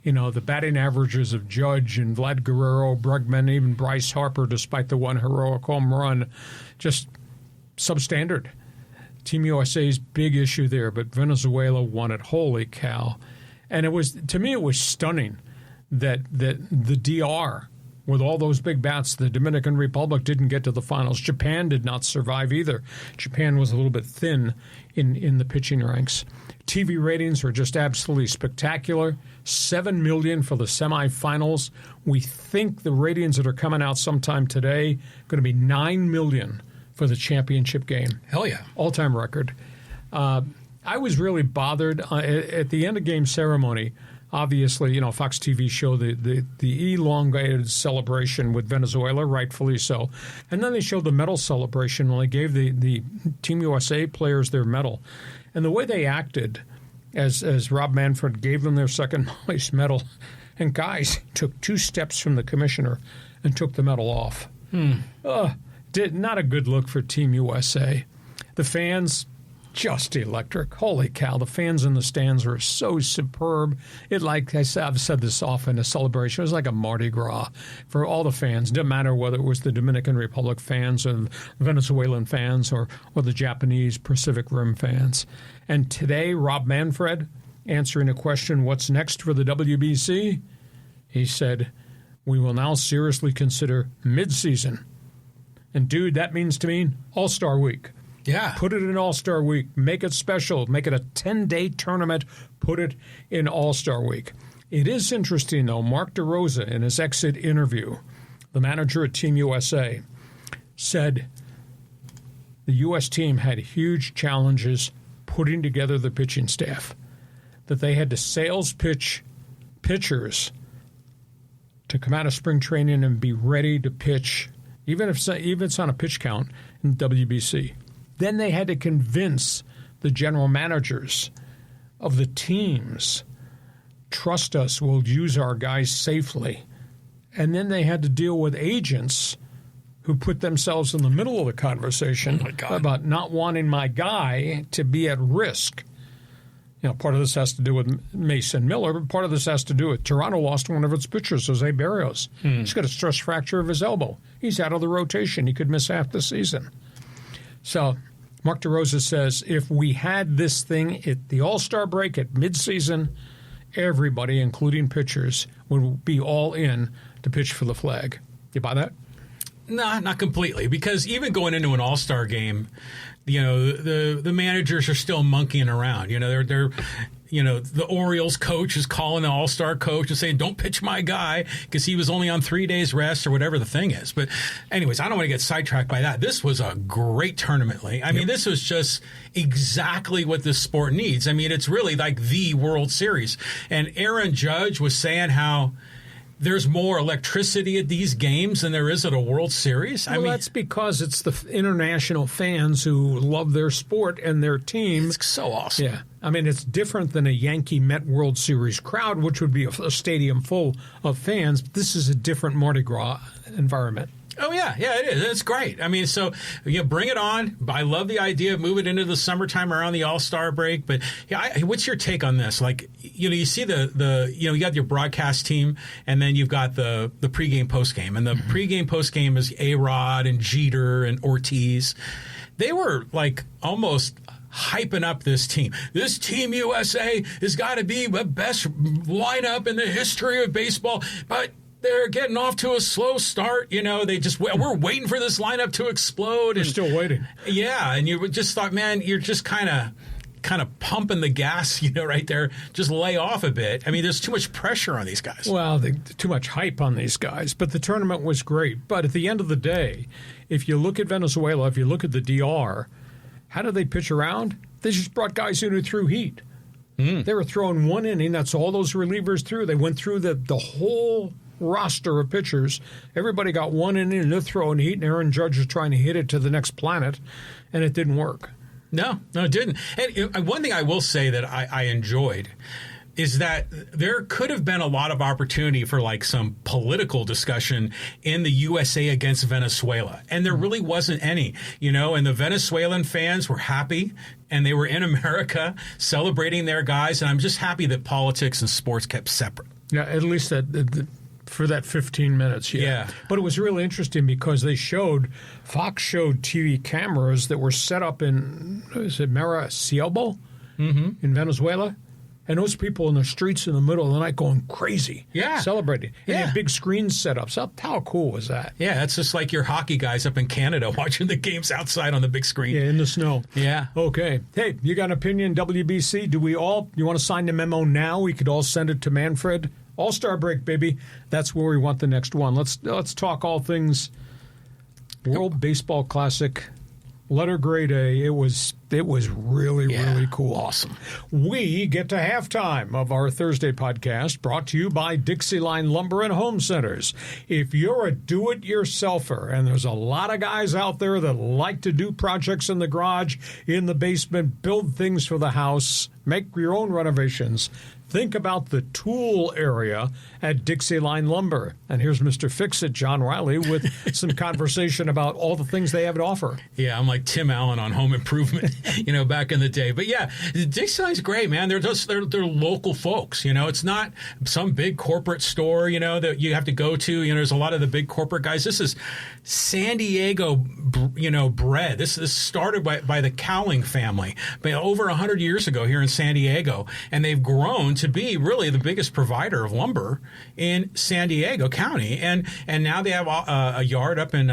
The batting averages of Judge and Vlad Guerrero, Bregman, even Bryce Harper, despite the 1 heroic home run, just substandard. Team USA's big issue there, but Venezuela won it. Holy cow. And it was stunning that the DR, with all those big bats, the Dominican Republic didn't get to the finals. Japan did not survive either. Japan was a little bit thin in the pitching ranks. TV ratings are just absolutely spectacular. 7 million for the semifinals. We think the ratings that are coming out sometime today going to be 9 million for the championship game. Hell yeah. All-time record. I was really bothered at the end of game ceremony. Obviously, Fox TV showed the elongated celebration with Venezuela, rightfully so. And then they showed the medal celebration when they gave the Team USA players their medal. And the way they acted as Rob Manfred gave them their second place medal, and guys took 2 steps from the commissioner and took the medal off. Not a good look for Team USA. The fans, just electric. Holy cow, the fans in the stands were so superb. I've said this often, a celebration. It was like a Mardi Gras for all the fans. It didn't matter whether it was the Dominican Republic fans or Venezuelan fans or the Japanese Pacific Rim fans. And today, Rob Manfred, answering a question, what's next for the WBC? He said, we will now seriously consider midseason. And, dude, that means to me All-Star Week. Yeah. Put it in All-Star Week. Make it special. Make it a 10-day tournament. Put it in All-Star Week. It is interesting, though. Mark DeRosa, in his exit interview, the manager at Team USA, said the U.S. team had huge challenges putting together the pitching staff, that they had to sales pitch pitchers to come out of spring training and be ready to pitch, even if it's on a pitch count in WBC. Then they had to convince the general managers of the teams, trust us, we'll use our guys safely. And then they had to deal with agents who put themselves in the middle of the conversation about not wanting my guy to be at risk. You know, part of this has to do with Mason Miller, but part of this has to do with Toronto lost one of its pitchers, Jose Barrios. He's got a stress fracture of his elbow. He's out of the rotation. He could miss half the season. So Mark DeRosa says if we had this thing at the All-Star break at midseason, everybody, including pitchers, would be all in to pitch for the flag. You buy that? No, not completely, because even going into an All-Star game, you know, the managers are still monkeying around. You know, they're the Orioles coach is calling the All-Star coach and saying, don't pitch my guy because he was only on 3 days rest or whatever the thing is. But anyways, I don't want to get sidetracked by that. This was a great tournament, Lee. I mean, this was just exactly what this sport needs. I mean, it's really like the World Series. And Aaron Judge was saying how there's more electricity at these games than there is at a World Series. Well, that's because it's the international fans who love their sport and their team. It's so awesome. Yeah. I mean, it's different than a Yankee-Met World Series crowd, which would be a stadium full of fans. This is a different Mardi Gras environment. Oh, yeah. Yeah, it is. It's great. I mean, so, bring it on. I love the idea of moving into the summertime around the All-Star break. But, what's your take on this? Like, you see you got your broadcast team, and then you've got the pregame, postgame. And the pregame, postgame is A-Rod and Jeter and Ortiz. They were, like, almost hyping up this team. This Team USA has got to be the best lineup in the history of baseball. But they're getting off to a slow start. We're waiting for this lineup to explode. They're still waiting. Yeah, and you just thought, man, you're just kind of pumping the gas, right there. Just lay off a bit. I mean, there's too much pressure on these guys. Well, too much hype on these guys. But the tournament was great. But at the end of the day, if you look at Venezuela, if you look at the DR, how did they pitch around? They just brought guys in who threw heat. They were throwing one inning. That's all those relievers threw. They went through the whole roster of pitchers. Everybody got one inning and they're throwing heat, and Aaron Judge is trying to hit it to the next planet, and it didn't work. No, it didn't. And one thing I will say that I enjoyed is that there could have been a lot of opportunity for like some political discussion in the USA against Venezuela. And there really wasn't any, and the Venezuelan fans were happy and they were in America celebrating their guys. And I'm just happy that politics and sports kept separate. Yeah, at least for that 15 minutes, yeah. But it was really interesting because Fox showed TV cameras that were set up in, Maracaibo in Venezuela. And those people in the streets in the middle of the night going crazy, celebrating. And they had big screens set up. So how cool was that? Yeah, it's just like your hockey guys up in Canada watching the games outside on the big screen. Yeah, in the snow. Yeah. Okay. Hey, you got an opinion, WBC? You want to sign the memo now? We could all send it to Manfred. All-Star break, baby. That's where we want the next one. Let's talk all things World Baseball Classic. Letter grade A. It was really cool. Awesome. We get to halftime of our Thursday podcast, brought to you by Dixie Line Lumber and Home Centers. If you're a do-it-yourselfer, and there's a lot of guys out there that like to do projects in the garage, in the basement, build things for the house, make your own renovations, think about the tool area at Dixie Line Lumber. And here's Mr. Fix-It, John Riley, with some conversation about all the things they have to offer. Yeah, I'm like Tim Allen on Home Improvement. back in the day. But yeah, Dixie-Line's great, man. They're local folks. It's not some big corporate store, that you have to go to. There's a lot of the big corporate guys. This is San Diego, bread. This started by the Cowling family over 100 years ago here in San Diego, and they've grown to be really the biggest provider of lumber in San Diego County, and now they have a yard up in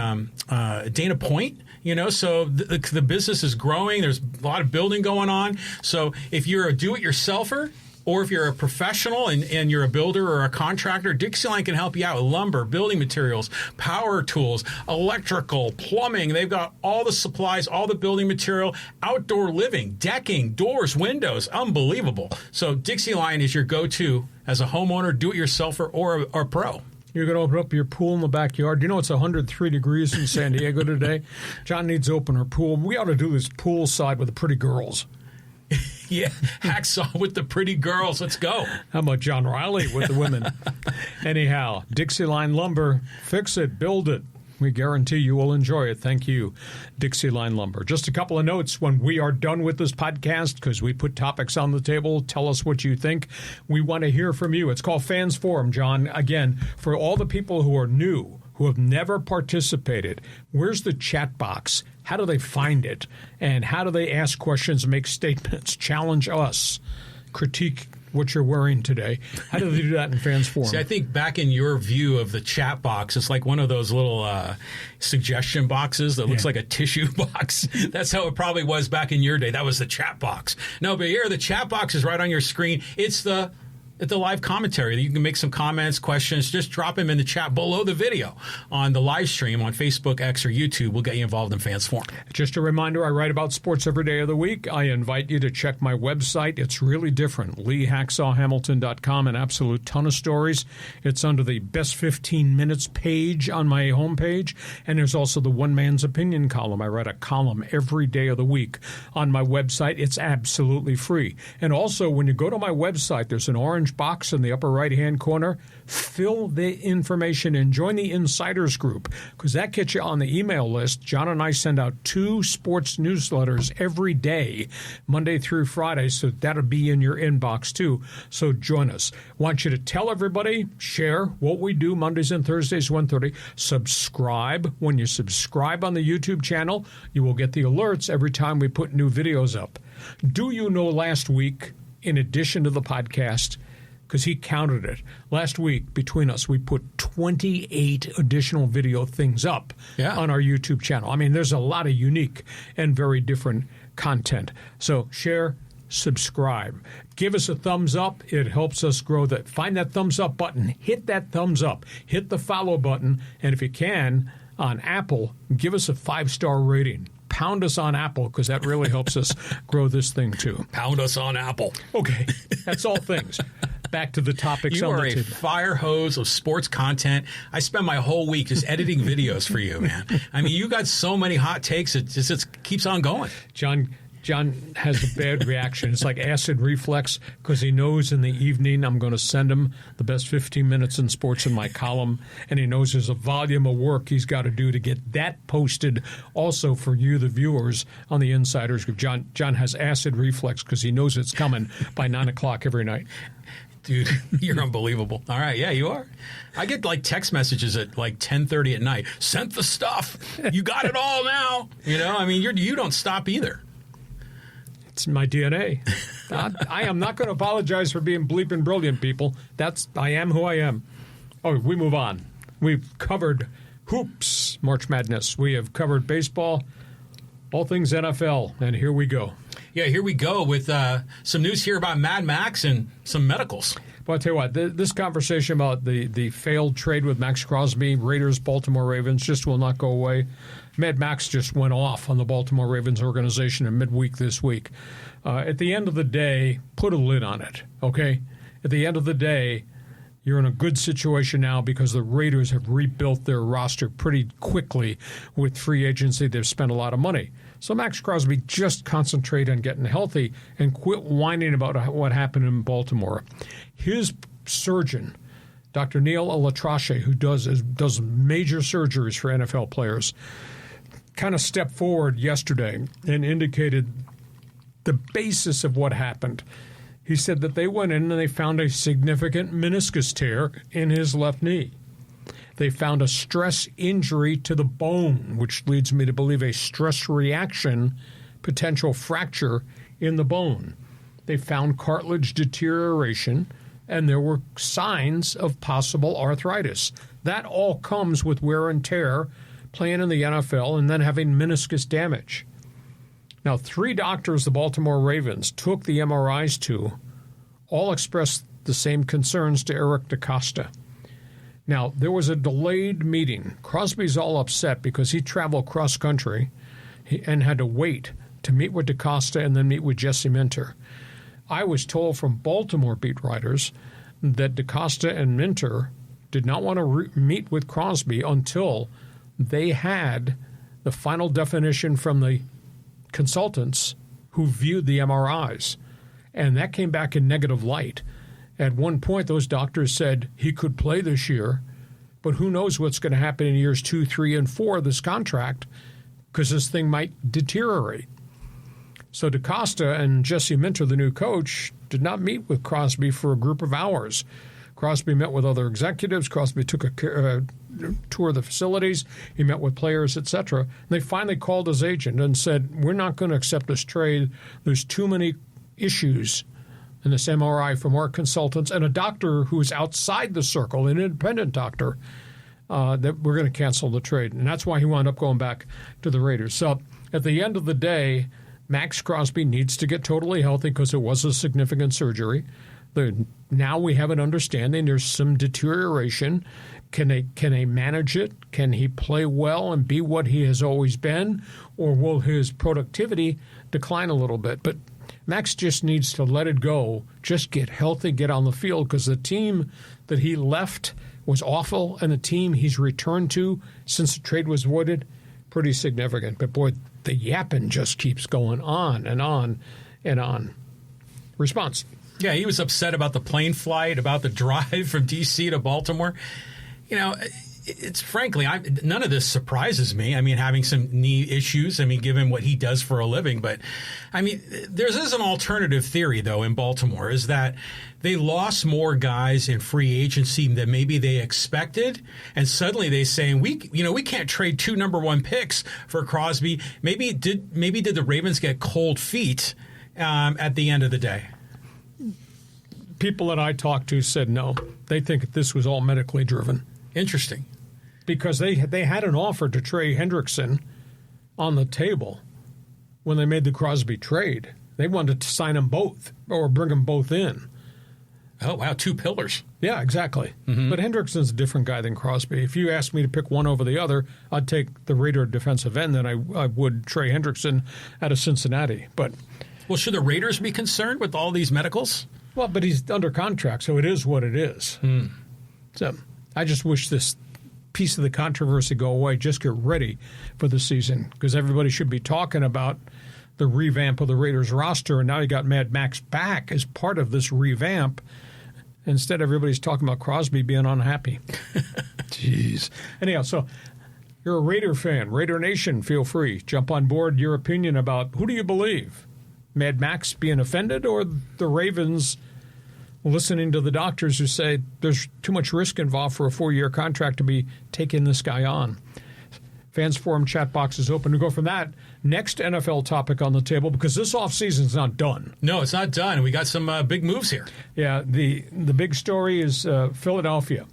Dana Point. So the business is growing. There's a lot of building going on. So if you're a do-it-yourselfer, or if you're a professional and you're a builder or a contractor, Dixie-Line can help you out with lumber, building materials, power tools, electrical, plumbing. They've got all the supplies, all the building material, outdoor living, decking, doors, windows. Unbelievable. So Dixie-Line is your go-to as a homeowner, do-it-yourselfer, or a pro. You're going to open up your pool in the backyard. It's 103 degrees in San Diego today. John needs to open her pool. We ought to do this pool side with the pretty girls. Yeah, hacksaw with the pretty girls. Let's go. How about John Riley with the women? Anyhow, Dixie-Line Lumber, fix it, build it. We guarantee you will enjoy it. Thank you, Dixie-Line Lumber. Just a couple of notes when we are done with this podcast, because we put topics on the table. Tell us what you think. We want to hear from you. It's called Fans Forum, John. Again, for all the people who are new, who have never participated, where's the chat box? How do they find it? And how do they ask questions, make statements, challenge us, critique what you're wearing today? How do they do that in Fans Forum? See, I think back in your view of the chat box, it's like one of those little suggestion boxes that looks like a tissue box. That's how it probably was back in your day. That was the chat box. No, but here, the chat box is right on your screen. It's the live commentary. You can make some comments, questions. Just drop them in the chat below the video on the live stream on Facebook, X, or YouTube. We'll get you involved in Fans Forum. Just a reminder, I write about sports every day of the week. I invite you to check my website. It's really different. LeeHacksawHamilton.com, an absolute ton of stories. It's under the Best 15 Minutes page on my homepage. And there's also the One Man's Opinion column. I write a column every day of the week on my website. It's absolutely free. And also, when you go to my website, there's an orange box in the upper right-hand corner. Fill the information and join the Insiders Group, because that gets you on the email list. John and I send out 2 sports newsletters every day, Monday through Friday, so that'll be in your inbox too. So join us. Want you to tell everybody, share what we do Mondays and Thursdays, 1:30. Subscribe. When you subscribe on the YouTube channel, you will get the alerts every time we put new videos up. Do you know last week, in addition to the podcast, because he counted it. Last week, between us, we put 28 additional video things up on our YouTube channel. I mean, there's a lot of unique and very different content. So share, subscribe. Give us a thumbs up. It helps us grow. Find that thumbs up button. Hit that thumbs up. Hit the follow button. And if you can, on Apple, give us a 5-star rating. Pound us on Apple, because that really helps us grow this thing too. Pound us on Apple. Okay, that's all things. Back to the topics on the table. You are a fire hose of sports content. I spend my whole week just editing videos for you, man. I mean, you got so many hot takes. It keeps on going. John has a bad reaction. It's like acid reflux, because he knows in the evening I'm going to send him the best 15 minutes in sports in my column, and he knows there's a volume of work he's got to do to get that posted also for you, the viewers, on the Insiders Group. John has acid reflux because he knows it's coming by 9 o'clock every night. Dude, you're unbelievable. All right, yeah, you are. I get like text messages at like 10:30 at night. Sent the stuff. You got it all now. I mean, you don't stop either. It's my DNA. I am not going to apologize for being bleeping brilliant, people. I am who I am. Oh, we move on. We've covered hoops, March Madness. We have covered baseball, all things NFL, and here we go. Yeah, here we go with some news here about Mad Max and some medicals. Well, I'll tell you what, this conversation about the failed trade with Max Crosby, Raiders, Baltimore Ravens, just will not go away. Mad Max just went off on the Baltimore Ravens organization in midweek this week. At the end of the day, put a lid on it, okay? At the end of the day, you're in a good situation now because the Raiders have rebuilt their roster pretty quickly with free agency. They've spent a lot of money. So Max Crosby, just concentrate on getting healthy and quit whining about what happened in Baltimore. His surgeon, Dr. Neil Alatrache, who does major surgeries for NFL players, kind of stepped forward yesterday and indicated the basis of what happened. He said that they went in and they found a significant meniscus tear in his left knee. They found a stress injury to the bone, which leads me to believe a stress reaction, potential fracture in the bone. They found cartilage deterioration, and there were signs of possible arthritis. That all comes with wear and tear, playing in the NFL, and then having meniscus damage. Now, 3 doctors the Baltimore Ravens took the MRIs to all expressed the same concerns to Eric DeCosta. Now, there was a delayed meeting. Crosby's all upset because he traveled cross-country and had to wait to meet with DeCosta and then meet with Jesse Minter. I was told from Baltimore beat writers that DeCosta and Minter did not want to meet with Crosby until they had the final definition from the consultants who viewed the MRIs, and that came back in negative light. At one point, those doctors said he could play this year, but who knows what's going to happen in years 2, 3, and 4 of this contract, because this thing might deteriorate. So DeCosta and Jesse Minter, the new coach, did not meet with Crosby for a group of hours. Crosby met with other executives. Crosby took a tour of the facilities. He met with players, etc. They finally called his agent and said, we're not going to accept this trade. There's too many issues in this MRI from our consultants and a doctor who is outside the circle, an independent doctor, that we're going to cancel the trade. And that's why he wound up going back to the Raiders. So at the end of the day, Max Crosby needs to get totally healthy because it was a significant surgery. Now we have an understanding there's some deterioration. Can they manage it? Can he play well and be what he has always been? Or will his productivity decline a little bit? But Max just needs to let it go, just get healthy, get on the field, because the team that he left was awful, and the team he's returned to since the trade was voided, pretty significant. But, boy, the yapping just keeps going on and on and on. Response. Yeah, he was upset about the plane flight, about the drive from D.C. to Baltimore. You know, it's frankly, none of this surprises me. I mean, having some knee issues, I mean, given what he does for a living. But, I mean, there's an alternative theory, though, in Baltimore, is that they lost more guys in free agency than maybe they expected. And suddenly they saying, we can't trade 2 number 1 picks for Crosby. Maybe did the Ravens get cold feet at the end of the day? People that I talked to said no. They think this was all medically driven. Interesting. Because they had an offer to Trey Hendrickson on the table when they made the Crosby trade. They wanted to sign them both or bring them both in. Oh, wow, 2 pillars. Yeah, exactly. Mm-hmm. But Hendrickson's a different guy than Crosby. If you asked me to pick one over the other, I'd take the Raider defensive end than I would Trey Hendrickson out of Cincinnati. But well, should the Raiders be concerned with all these medicals? Well, but he's under contract, so it is what it is. So I just wish this piece of the controversy go away. Just get ready for the season, because everybody should be talking about the revamp of the Raiders roster, and now you got Mad Max back as part of this revamp. Instead, everybody's talking about Crosby being unhappy. Jeez. Anyhow, so you're a Raider fan. Raider Nation, feel free. Jump on board. Your opinion about who do you believe? Mad Max being offended, or the Ravens listening to the doctors who say there's too much risk involved for a 4-year contract to be taking this guy on? Fans Forum chat box is open to go from that. Next NFL topic on the table, because this offseason's not done. No, it's not done. We got some big moves here. Yeah, the big story is Philadelphia.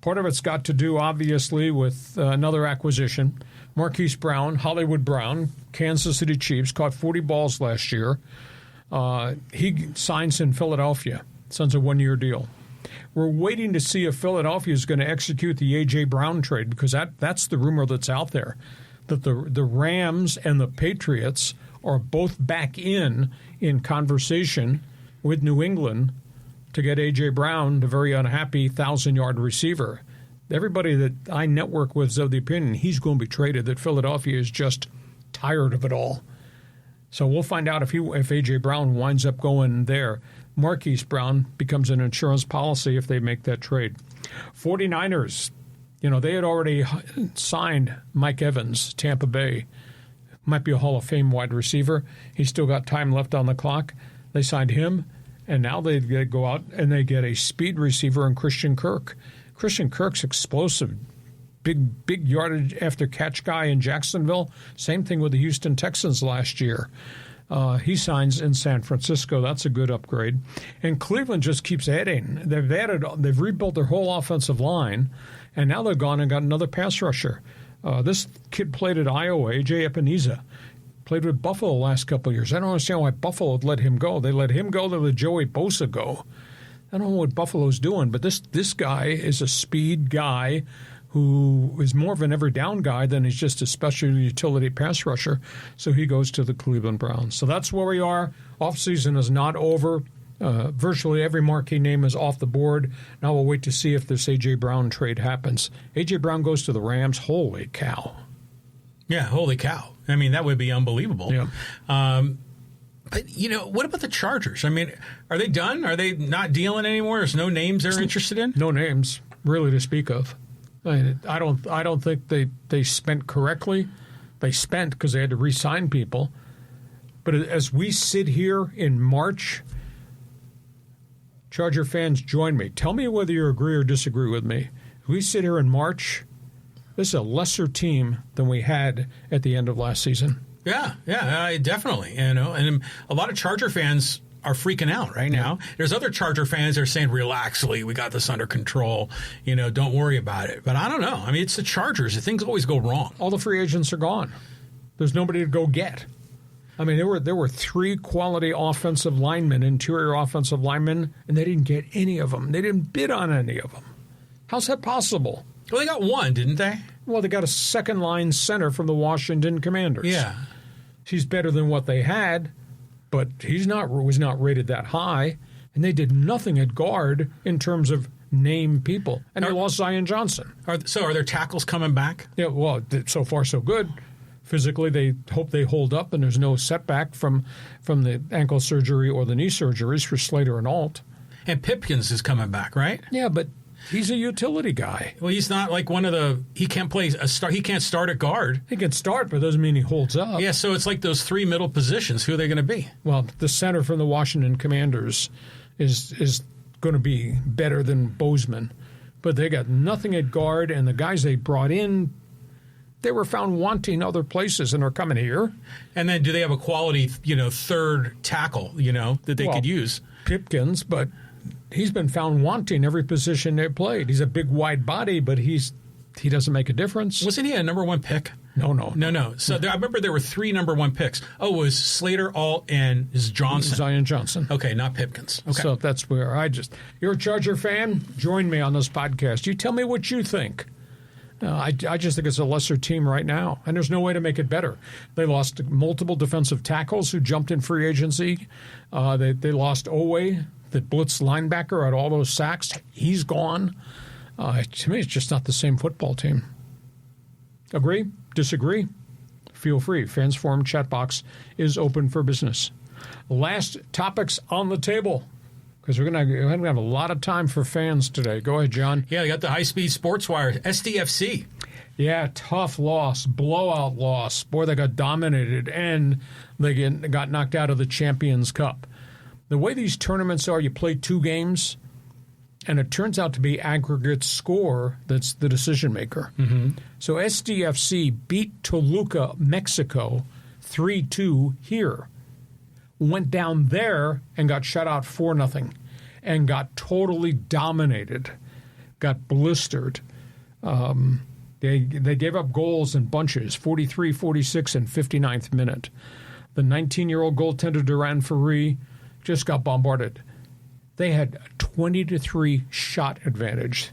Part of it's got to do, obviously, with another acquisition. Marquise Brown, Hollywood Brown, Kansas City Chiefs, caught 40 balls last year. He signs in Philadelphia. Signs a 1-year deal. We're waiting to see if Philadelphia is going to execute the A.J. Brown trade, because that's the rumor that's out there, that the Rams and the Patriots are both back in conversation with New England to get A.J. Brown, the very unhappy 1,000-yard receiver. Everybody that I network with is of the opinion he's going to be traded, that Philadelphia is just tired of it all. So we'll find out if A.J. Brown winds up going there. Marquise Brown becomes an insurance policy if they make that trade. 49ers, they had already signed Mike Evans, Tampa Bay. might be a Hall of Fame wide receiver. He's still got time left on the clock. They signed him, and now they go out and they get a speed receiver in Christian Kirk. Christian Kirk's explosive, big yardage after catch guy in Jacksonville. Same thing with the Houston Texans last year. He signs in San Francisco. That's a good upgrade. And Cleveland just keeps adding. They've rebuilt their whole offensive line, and now they've gone and got another pass rusher. This kid played at Iowa, A.J. Epineza. Played with Buffalo the last couple of years. I don't understand why Buffalo would let him go. They let him go. They let Joey Bosa go. I don't know what Buffalo's doing, but this guy is a speed guy who is more of an every down guy than he's just a special utility pass rusher. So he goes to the Cleveland Browns. So that's where we are. Offseason is not over. Virtually every marquee name is off the board. Now we'll wait to see if this A.J. Brown trade happens. A.J. Brown goes to the Rams. Holy cow. Yeah, holy cow. I mean, that would be unbelievable. Yeah. But, what about the Chargers? I mean, are they done? Are they not dealing anymore? There's no names they're interested in? No names, really, to speak of. I don't think they spent correctly. They spent because they had to re-sign people. But as we sit here in March, Charger fans, join me. Tell me whether you agree or disagree with me. As we sit here in March, this is a lesser team than we had at the end of last season. Yeah, definitely. And a lot of Charger fans are freaking out right now. There's other Charger fans that are saying, relax, Lee, we got this under control. Don't worry about it. But I don't know. I mean, it's the Chargers. Things always go wrong. All the free agents are gone. There's nobody to go get. I mean, there were 3 quality offensive linemen, interior offensive linemen, and they didn't get any of them. They didn't bid on any of them. How's that possible? Well, they got one, didn't they? Well, they got a second-line center from the Washington Commanders. Yeah. He's better than what they had, but was not rated that high, and they did nothing at guard in terms of name people. And they lost Zion Johnson. Are their tackles coming back? Yeah, well, so far so good. Physically, they hope they hold up, and there's no setback from the ankle surgery or the knee surgeries for Slater and Alt. And Pipkins is coming back, right? Yeah, but he's a utility guy. Well, he's not like he can't play a start. He can't start at guard. He can start, but doesn't mean he holds up. Yeah, so it's like those 3 middle positions. Who are they going to be? Well, the center from the Washington Commanders is going to be better than Bozeman, but they got nothing at guard, and the guys they brought in, they were found wanting other places and are coming here. And then do they have a quality, third tackle, that they could use? Pipkins, but he's been found wanting every position they played. He's a big, wide body, but he doesn't make a difference. Wasn't he a number 1 pick? No. So I remember there were 3 number 1 picks. Oh, it was Slater, Alt, and Zion Johnson. Okay, not Pipkins. Okay. So that's where you're a Charger fan? Join me on this podcast. You tell me what you think. I just think it's a lesser team right now, and there's no way to make it better. They lost multiple defensive tackles who jumped in free agency. They lost Owe, the blitz linebacker, had all those sacks. He's gone. To me, it's just not the same football team. Agree? Disagree? Feel free. Fans Forum chat box is open for business. Last topics on the table, because we're going to have a lot of time for fans today. Go ahead, John. Yeah, you got the high-speed sports wire, SDFC. Yeah, tough loss, blowout loss. Boy, they got dominated, and they got knocked out of the Champions Cup. The way these tournaments are, you play 2 games, and it turns out to be aggregate score that's the decision maker. Mm-hmm. So SDFC beat Toluca, Mexico, 3-2 here. Went down there and got shut out 4-0 and got totally dominated, got blistered. They gave up goals in bunches, 43, 46, and 59th minute. The 19-year-old goaltender Duran Ferri just got bombarded. They had 20-3 shot advantage,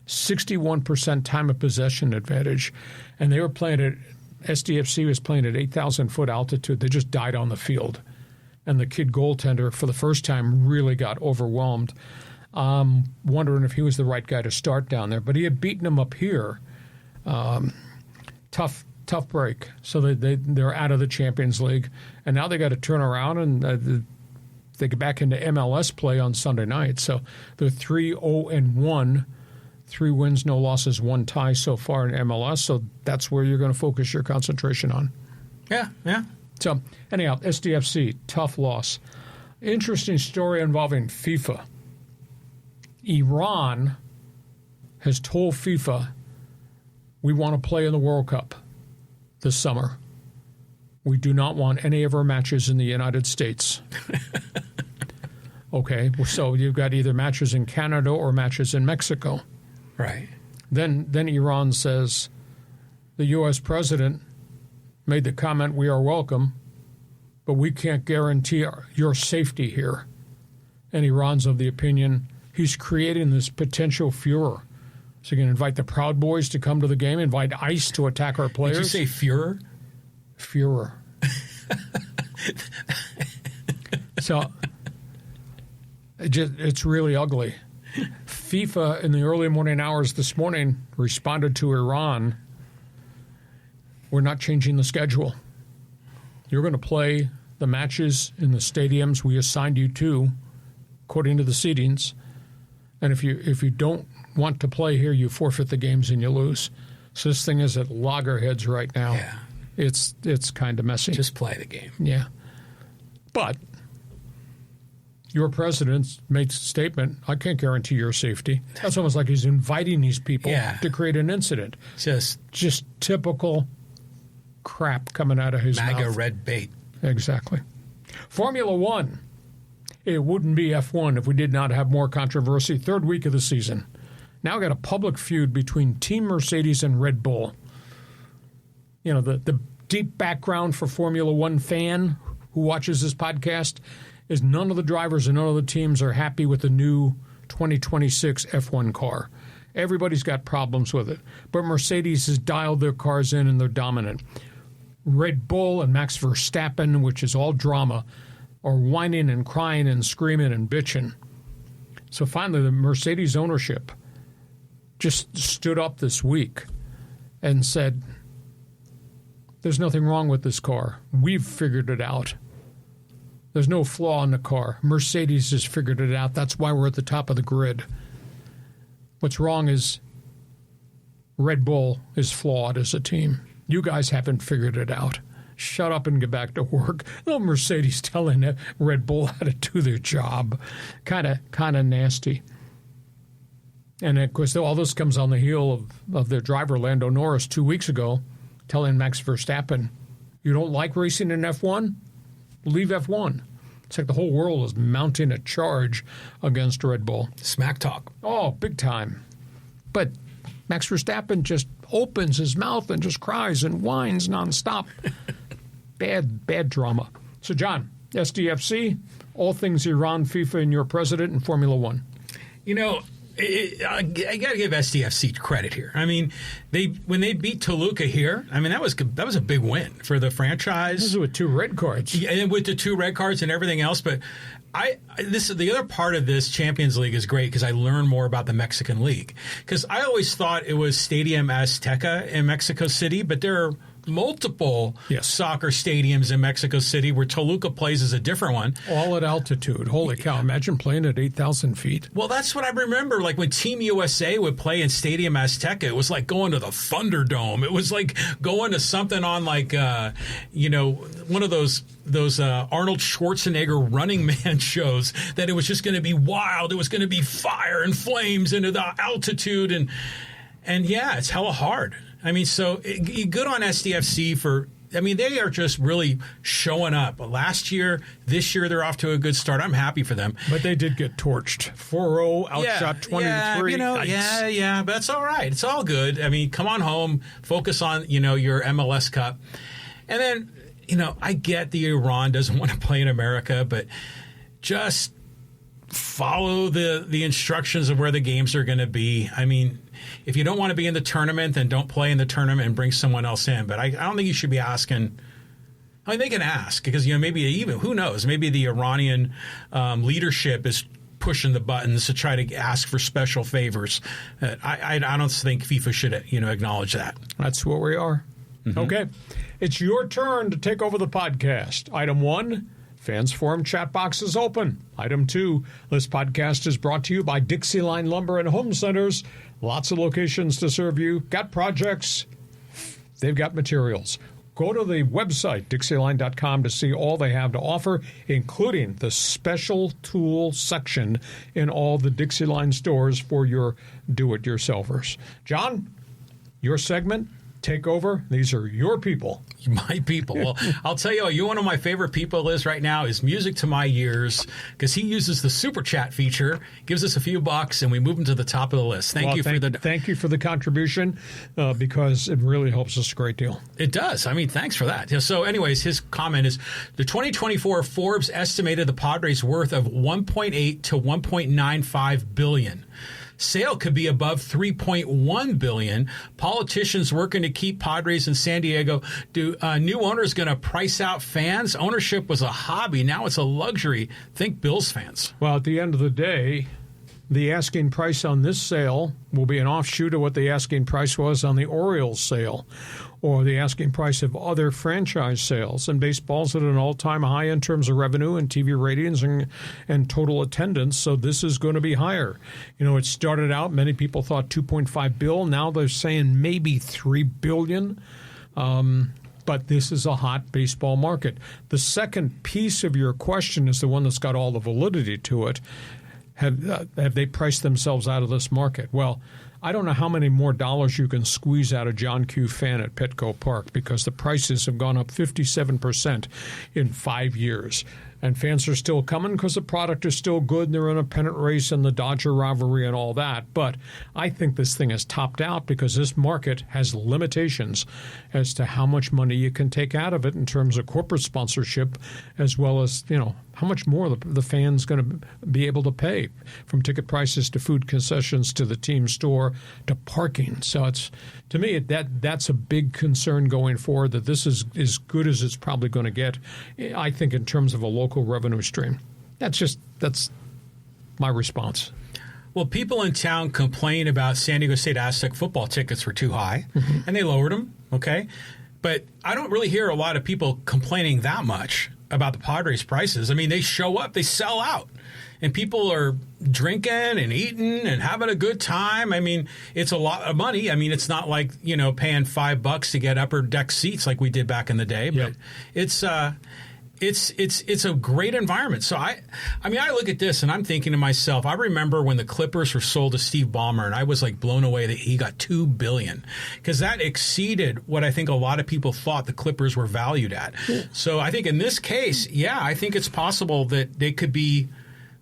61% time of possession advantage, and they were playing at SDFC was playing at 8,000-foot altitude. They just died on the field. And the kid goaltender, for the first time, really got overwhelmed, wondering if he was the right guy to start down there. But he had beaten him up here. Tough break. So they're out of the Champions League. And now they got to turn around and they get back into MLS play on Sunday night. So they're 3-0-1, 3 wins, no losses, 1 tie so far in MLS. So that's where you're going to focus your concentration on. Yeah, yeah. So, anyhow, SDFC, tough loss. Interesting story involving FIFA. Iran has told FIFA, we want to play in the World Cup this summer. We do not want any of our matches in the United States. Okay, so you've got either matches in Canada or matches in Mexico. Right. Then Iran says, the U.S. president made the comment, we are welcome, but we can't guarantee your safety here. And Iran's of the opinion he's creating this potential furor. So you can invite the Proud Boys to come to the game, invite ICE to attack our players. Did you say furor? Furor. So it's really ugly. FIFA, in the early morning hours this morning, responded to Iran, we're not changing the schedule. You're going to play the matches in the stadiums we assigned you to, according to the seedings. And if you don't want to play here, you forfeit the games and you lose. So this thing is at loggerheads right now. Yeah. It's kind of messy. Just play the game. Yeah. But your president made a statement, I can't guarantee your safety. That's almost like he's inviting these people to create an incident. Just typical crap coming out of his mouth. MAGA red bait. Exactly. Formula One. It wouldn't be F1 if we did not have more controversy. Third week of the season. Now got a public feud between Team Mercedes and Red Bull. You know, the deep background for Formula One fan who watches this podcast is none of the drivers and none of the teams are happy with the new 2026 F1 car. Everybody's got problems with it. But Mercedes has dialed their cars in and they're dominant. Red Bull and Max Verstappen, which is all drama, are whining and crying and screaming and bitching. So finally, the Mercedes ownership just stood up this week and said, there's nothing wrong with this car. We've figured it out. There's no flaw in the car. Mercedes has figured it out. That's why we're at the top of the grid. What's wrong is Red Bull is flawed as a team. You guys haven't figured it out. Shut up and get back to work. No Mercedes telling Red Bull how to do their job. Kind of nasty. And, of course, all this comes on the heel of their driver, Lando Norris, 2 weeks ago, telling Max Verstappen, you don't like racing in F1? Leave F1. It's like the whole world is mounting a charge against Red Bull. Smack talk. Oh, big time. But Max Verstappen just opens his mouth and just cries and whines nonstop. Bad drama. So, John, SDFC, all things Iran, FIFA, and your president, and Formula One. You know, I got to give SDFC credit here. I mean, when they beat Toluca here, I mean, that was a big win for the franchise. This is with 2 red cards. Yeah, and with the 2 red cards and everything else. But the other part of this Champions League is great because I learned more about the Mexican League. Because I always thought it was Stadium Azteca in Mexico City, but there are multiple soccer stadiums in Mexico City where Toluca plays is a different one. All at altitude. Holy cow. Imagine playing at 8,000 feet. Well, that's what I remember. Like when Team USA would play in Stadium Azteca, it was like going to the Thunderdome. It was like going to something on like, one of those Arnold Schwarzenegger Running Man shows that it was just going to be wild. It was going to be fire and flames into the altitude. And yeah, it's hella hard. I mean, so good on SDFC they are just really showing up. Last year, this year, they're off to a good start. I'm happy for them. But they did get torched. 4-0, outshot 23. Yeah, but that's all right. It's all good. I mean, come on home, focus on, your MLS Cup. And then, I get the Iran doesn't want to play in America, but just follow the instructions of where the games are going to be. I mean, if you don't want to be in the tournament, then don't play in the tournament and bring someone else in. But I don't think you should be asking. I mean, they can ask because, maybe even, who knows, maybe the Iranian leadership is pushing the buttons to try to ask for special favors. I don't think FIFA should, acknowledge that. That's what we are. Mm-hmm. Okay. It's your turn to take over the podcast. Item 1. Fans Forum chat box is open. Item 2, this podcast is brought to you by Dixie Line Lumber and Home Centers. Lots of locations to serve you. Got projects. They've got materials. Go to the website, Dixieline.com, to see all they have to offer, including the special tool section in all the Dixieline stores for your do-it-yourselfers. John, your segment, take over. These are your people. My people. Well, I'll tell you one of my favorite people is right now is Music to My Ears, because he uses the Super Chat feature, gives us a few bucks, and we move him to the top of the list. Thank you for the contribution, because it really helps us a great deal. It does. I mean, thanks for that. So anyways, his comment is, the 2024 Forbes estimated the Padres' worth of $1.8 to $1.95 billion. Sale could be above $3.1 billion. Politicians working to keep Padres in San Diego. New owners going to price out fans? Ownership was a hobby. Now it's a luxury. Think Bills fans. Well, at the end of the day, the asking price on this sale will be an offshoot of what the asking price was on the Orioles sale, or the asking price of other franchise sales. And baseball's at an all-time high in terms of revenue and TV ratings and total attendance, so this is going to be higher. You know, it started out, many people thought $2.5 billion. Now they're saying maybe $3 billion. But this is a hot baseball market. The second piece of your question is the one that's got all the validity to it. Have they priced themselves out of this market? Well, I don't know how many more dollars you can squeeze out of John Q. Fan at Petco Park, because the prices have gone up 57% in 5 years. And fans are still coming because the product is still good and they're in a pennant race and the Dodger rivalry and all that. But I think this thing is topped out because this market has limitations as to how much money you can take out of it in terms of corporate sponsorship, as well as, you know, how much more the fan's going to be able to pay, from ticket prices to food concessions to the team store to parking. So it's, to me, that's a big concern going forward, that this is as good as it's probably going to get, I think, in terms of a local revenue stream. That's my response. Well, people in town complain about San Diego State Aztec football tickets were too high, and they lowered them, okay? But I don't really hear a lot of people complaining that much about the Padres prices. I mean, they show up, they sell out, and people are drinking and eating and having a good time. I mean, it's a lot of money. I mean, it's not like, you know, paying $5 to get upper deck seats like we did back in the day, but it's a great environment. So I mean, I look at this and I'm thinking to myself, I remember when the Clippers were sold to Steve Ballmer, and I was like blown away that he got $2 billion, because that exceeded what I think a lot of people thought the Clippers were valued at. So I think in this case, I think it's possible that they could be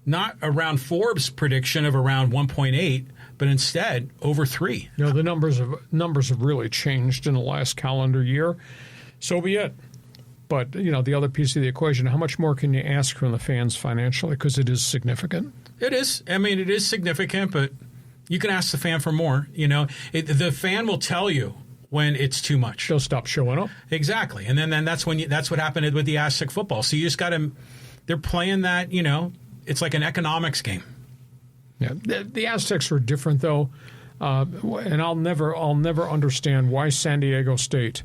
not around Forbes' prediction of around 1.8, but instead over 3. You know, the numbers have really changed in the last calendar year. So be it. But, you know, the other piece of the equation, how much more can you ask from the fans financially? Because it is significant. It is. I mean, it is significant, but you can ask the fan for more. You know, the fan will tell you when it's too much. They'll stop showing up. Exactly. And then that's that's what happened with the Aztec football. So you just got to, they're playing that, you know, it's like an economics game. Yeah. The Aztecs are different, though. And I'll never understand why San Diego State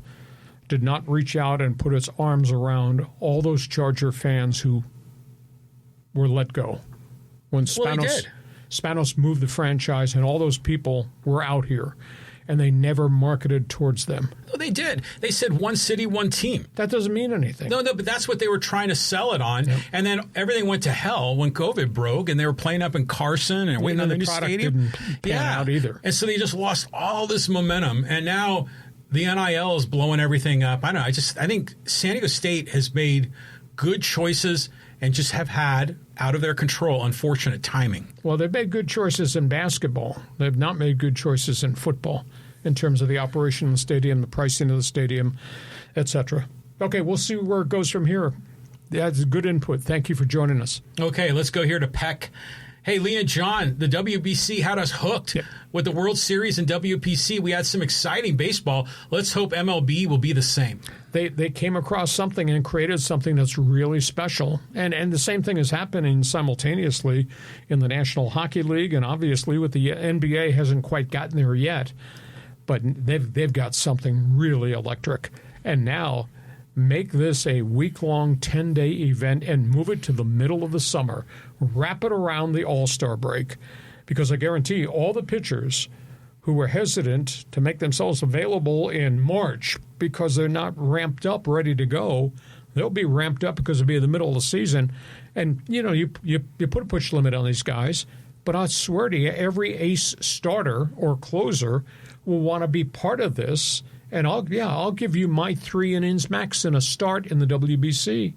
did not reach out and put its arms around all those Charger fans who were let go when Spanos moved the franchise, and all those people were out here, and they never marketed towards them. No, they did. They said one city, one team. That doesn't mean anything. No, but that's what they were trying to sell it on. Yep. And then everything went to hell when COVID broke, and they were playing up in Carson and waiting on the new stadium. Didn't pan out either. And so they just lost all this momentum, and now the NIL is blowing everything up. I don't know. I think San Diego State has made good choices and just have had, out of their control, unfortunate timing. Well, they've made good choices in basketball. They've not made good choices in football in terms of the operation of the stadium, the pricing of the stadium, etc. Okay, we'll see where it goes from here. That's good input. Thank you for joining us. Okay, let's go here to Peck. Hey, Lee and John, the WBC had us hooked with the World Series and WPC. We had some exciting baseball. Let's hope MLB will be the same. They came across something and created something that's really special. And the same thing is happening simultaneously in the National Hockey League, and obviously with the NBA hasn't quite gotten there yet. But they've got something really electric. And now make this a week-long, 10-day event and move it to the middle of the summer. Wrap it around the All-Star break, because I guarantee all the pitchers who were hesitant to make themselves available in March because they're not ramped up, ready to go. They'll be ramped up because it'll be in the middle of the season. And, you put a push limit on these guys. But I swear to you, every ace starter or closer will want to be part of this. And I'll give you my 3 innings max in a start in the WBC.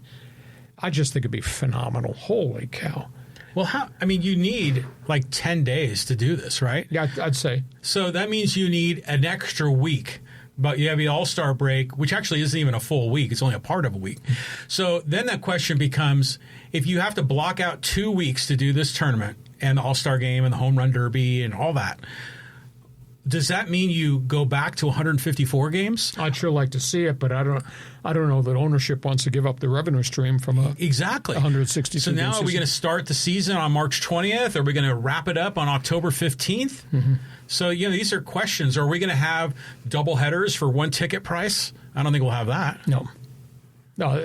I just think it'd be phenomenal. Holy cow. Well, you need like 10 days to do this, right? Yeah, I'd say. So that means you need an extra week. But you have the All-Star break, which actually isn't even a full week. It's only a part of a week. So then that question becomes, if you have to block out 2 weeks to do this tournament and the All-Star game and the Home Run Derby and all that, does that mean you go back to 154 games? I'd sure like to see it, but I don't know that ownership wants to give up the revenue stream from a 162. So now are we going to start the season on March 20th? Are we going to wrap it up on October 15th? Mm-hmm. So these are questions. Are we going to have double headers for one ticket price? I don't think we'll have that. No.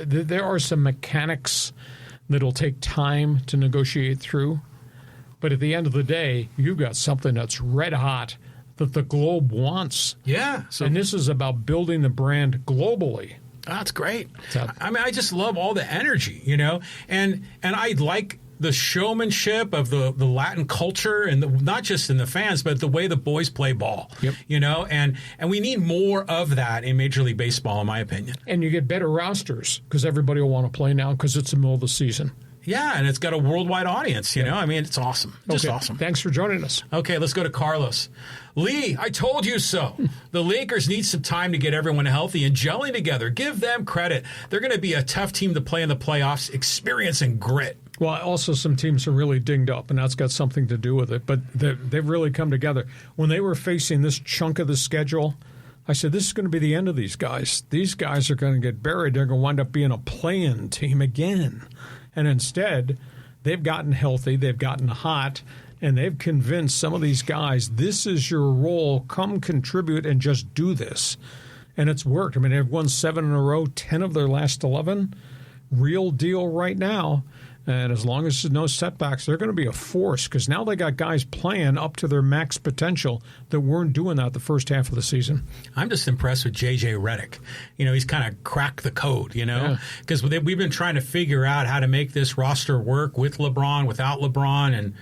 There are some mechanics that'll take time to negotiate through, but at the end of the day, you've got something that's red hot that the globe wants. Yeah. And this is about building the brand globally. That's great. I just love all the energy, and I like the showmanship of the Latin culture, and not just in the fans, but the way the boys play ball. Yep. And we need more of that in Major League Baseball, in my opinion. And you get better rosters because everybody will want to play now because it's the middle of the season. Yeah, and it's got a worldwide audience, you know? It's awesome. Just awesome. Thanks for joining us. Okay, let's go to Carlos. Lee, I told you so. The Lakers need some time to get everyone healthy and gelling together. Give them credit. They're going to be a tough team to play in the playoffs, experience and grit. Well, also some teams are really dinged up, and that's got something to do with it. But they've really come together. When they were facing this chunk of the schedule, I said, this is going to be the end of these guys. These guys are going to get buried. They're going to wind up being a play-in team again. And instead, they've gotten healthy, they've gotten hot, and they've convinced some of these guys, this is your role, come contribute and just do this. And it's worked. They've won 7 in a row, 10 of their last 11. Real deal right now. And as long as there's no setbacks, they're going to be a force because now they got guys playing up to their max potential that weren't doing that the first half of the season. I'm just impressed with J.J. Redick. He's kind of cracked the code, because we've been trying to figure out how to make this roster work with LeBron, without LeBron, and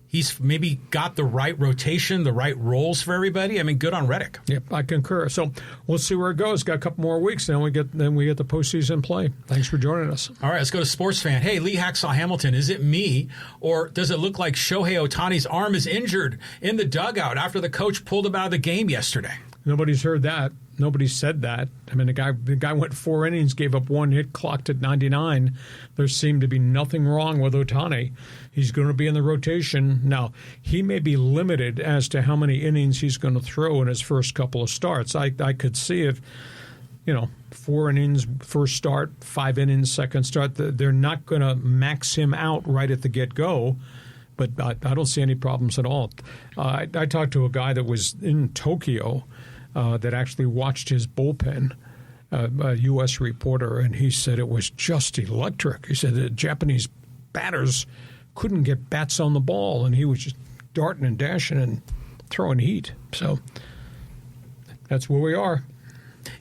he's maybe got the right rotation, the right roles for everybody. Good on Redick. Yep, I concur. So we'll see where it goes. Got a couple more weeks, then we get the postseason play. Thanks for joining us. All right, let's go to Sports Fan. Hey, Lee Hacksaw Hamilton, is it me, or does it look like Shohei Ohtani's arm is injured in the dugout after the coach pulled him out of the game yesterday? Nobody's heard that. Nobody said that. The guy went 4 innings, gave up 1 hit, clocked at 99. There seemed to be nothing wrong with Ohtani. He's going to be in the rotation. Now, he may be limited as to how many innings he's going to throw in his first couple of starts. I could see it, 4 innings first start, 5 innings second start. They're not going to max him out right at the get-go. But I don't see any problems at all. I talked to a guy that was in Tokyo that actually watched his bullpen, a U.S. reporter, and he said it was just electric. He said the Japanese batters couldn't get bats on the ball, and he was just darting and dashing and throwing heat. So that's where we are.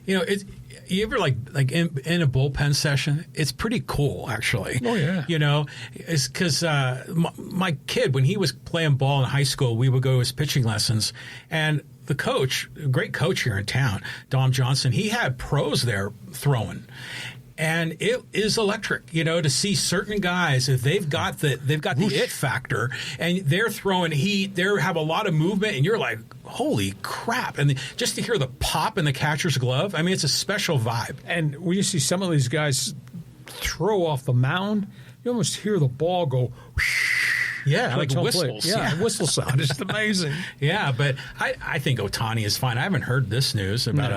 You ever like in a bullpen session? It's pretty cool, actually. Oh yeah. It's because my kid, when he was playing ball in high school, we would go to his pitching lessons, and the coach, a great coach here in town, Dom Johnson, he had pros there throwing. And it is electric, to see certain guys, if they've got the it factor, and they're throwing heat, they have a lot of movement, and you're like, holy crap. And just to hear the pop in the catcher's glove, it's a special vibe. And when you see some of these guys throw off the mound, you almost hear the ball go whoosh. Yeah, like whistles. Yeah, whistle sound. It's amazing. Yeah, but I think Ohtani is fine. I haven't heard this news about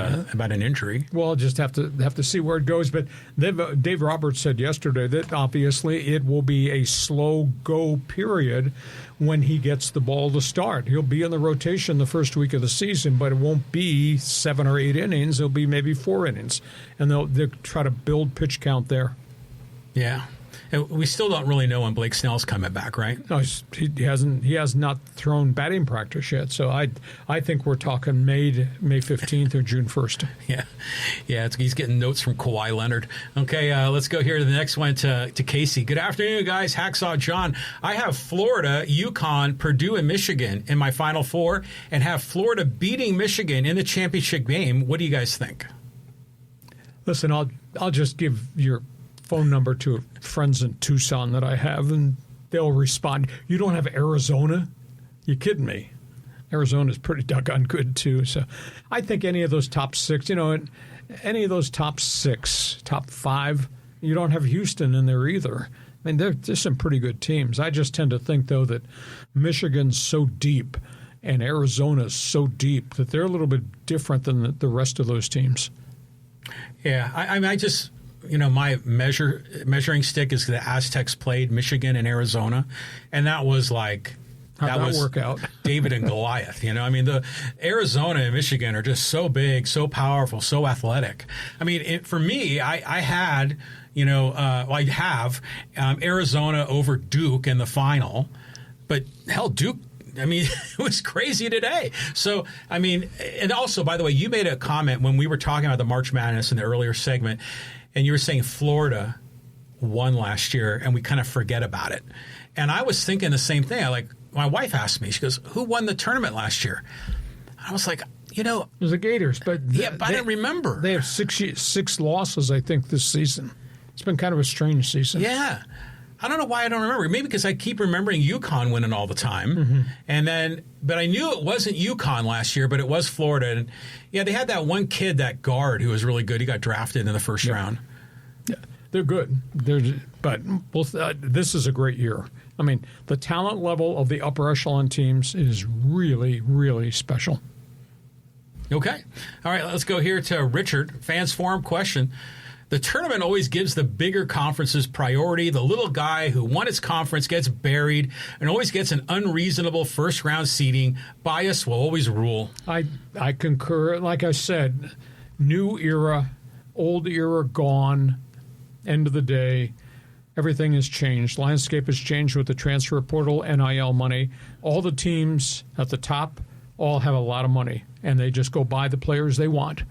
an injury. Well, just have to see where it goes. But Dave Roberts said yesterday that obviously it will be a slow go period when he gets the ball to start. He'll be in the rotation the first week of the season, but it won't be 7 or 8 innings. It'll be maybe 4 innings, and they'll try to build pitch count there. Yeah. And we still don't really know when Blake Snell's coming back, right? No, he hasn't. He has not thrown batting practice yet. So I think we're talking May 15th or June 1st. Yeah. He's getting notes from Kawhi Leonard. Okay, let's go here to the next one to Casey. Good afternoon, guys. Hacksaw John. I have Florida, UConn, Purdue, and Michigan in my Final Four, and have Florida beating Michigan in the championship game. What do you guys think? Listen, I'll just give your phone number to friends in Tucson that I have, and they'll respond. You don't have Arizona? You kidding me? Arizona's pretty doggone good, too. So I think any of those top six, any of those top five, you don't have Houston in there either. I mean, there's some pretty good teams. I just tend to think, though, that Michigan's so deep and Arizona's so deep that they're a little bit different than the rest of those teams. Yeah, I just, my measuring stick is the Aztecs played Michigan and Arizona, and that was like How'd that work out? David and Goliath. The Arizona and Michigan are just so big, so powerful, so athletic. I mean, for me, I had, I have Arizona over Duke in the final, but hell, Duke. I mean, it was crazy today. So, I mean, and also, by the way, you made a comment when we were talking about the March Madness in the earlier segment, and you were saying Florida won last year, and we kind of forget about it. And I was thinking the same thing. My wife asked me, she goes, who won the tournament last year? I was like, it was the Gators, but I didn't remember. They have six losses, I think, this season. It's been kind of a strange season. Yeah. I don't know why I don't remember. Maybe because I keep remembering UConn winning all the time. Mm-hmm. But I knew it wasn't UConn last year, but it was Florida. And yeah, they had that one kid, that guard, who was really good. He got drafted in the first round. Yeah, they're good. But this is a great year. I mean, the talent level of the upper echelon teams is really, really special. Okay. All right, let's go here to Richard. Fans Forum question. The tournament always gives the bigger conferences priority. The little guy who won its conference gets buried and always gets an unreasonable first-round seeding. Bias will always rule. I concur. Like I said, new era, old era gone, end of the day. Everything has changed. Landscape has changed with the transfer portal, NIL money. All the teams at the top all have a lot of money, and they just go buy the players they want.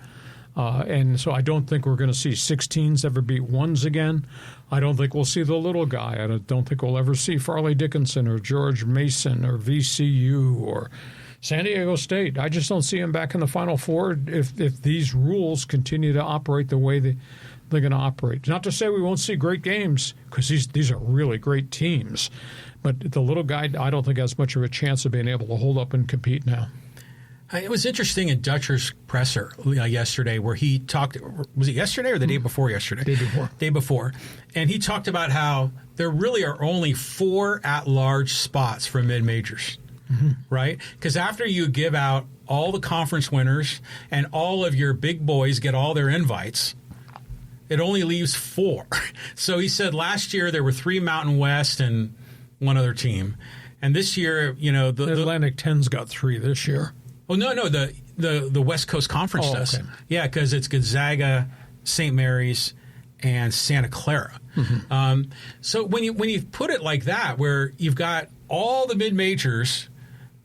And so I don't think we're going to see 16s ever beat ones again. I don't think we'll see the little guy. I don't think we'll ever see Farley Dickinson or George Mason or VCU or San Diego State. I just don't see him back in the Final Four if these rules continue to operate the way they're going to operate. Not to say we won't see great games, because these are really great teams. But the little guy, I don't think has much of a chance of being able to hold up and compete now. It was interesting in Dutcher's presser yesterday where he talked, was it yesterday or the day before yesterday? Day before. And he talked about how there really are only 4 at-large spots for mid-majors, right? Because after you give out all the conference winners and all of your big boys get all their invites, it only leaves 4. So he said last year there were 3 Mountain West and one other team. And this year, the Atlantic 10's got 3 this year. Oh, no, the West Coast Conference does. Okay. Yeah, because it's Gonzaga, St. Mary's, and Santa Clara. Mm-hmm. So when you put it like that, where you've got all the mid-majors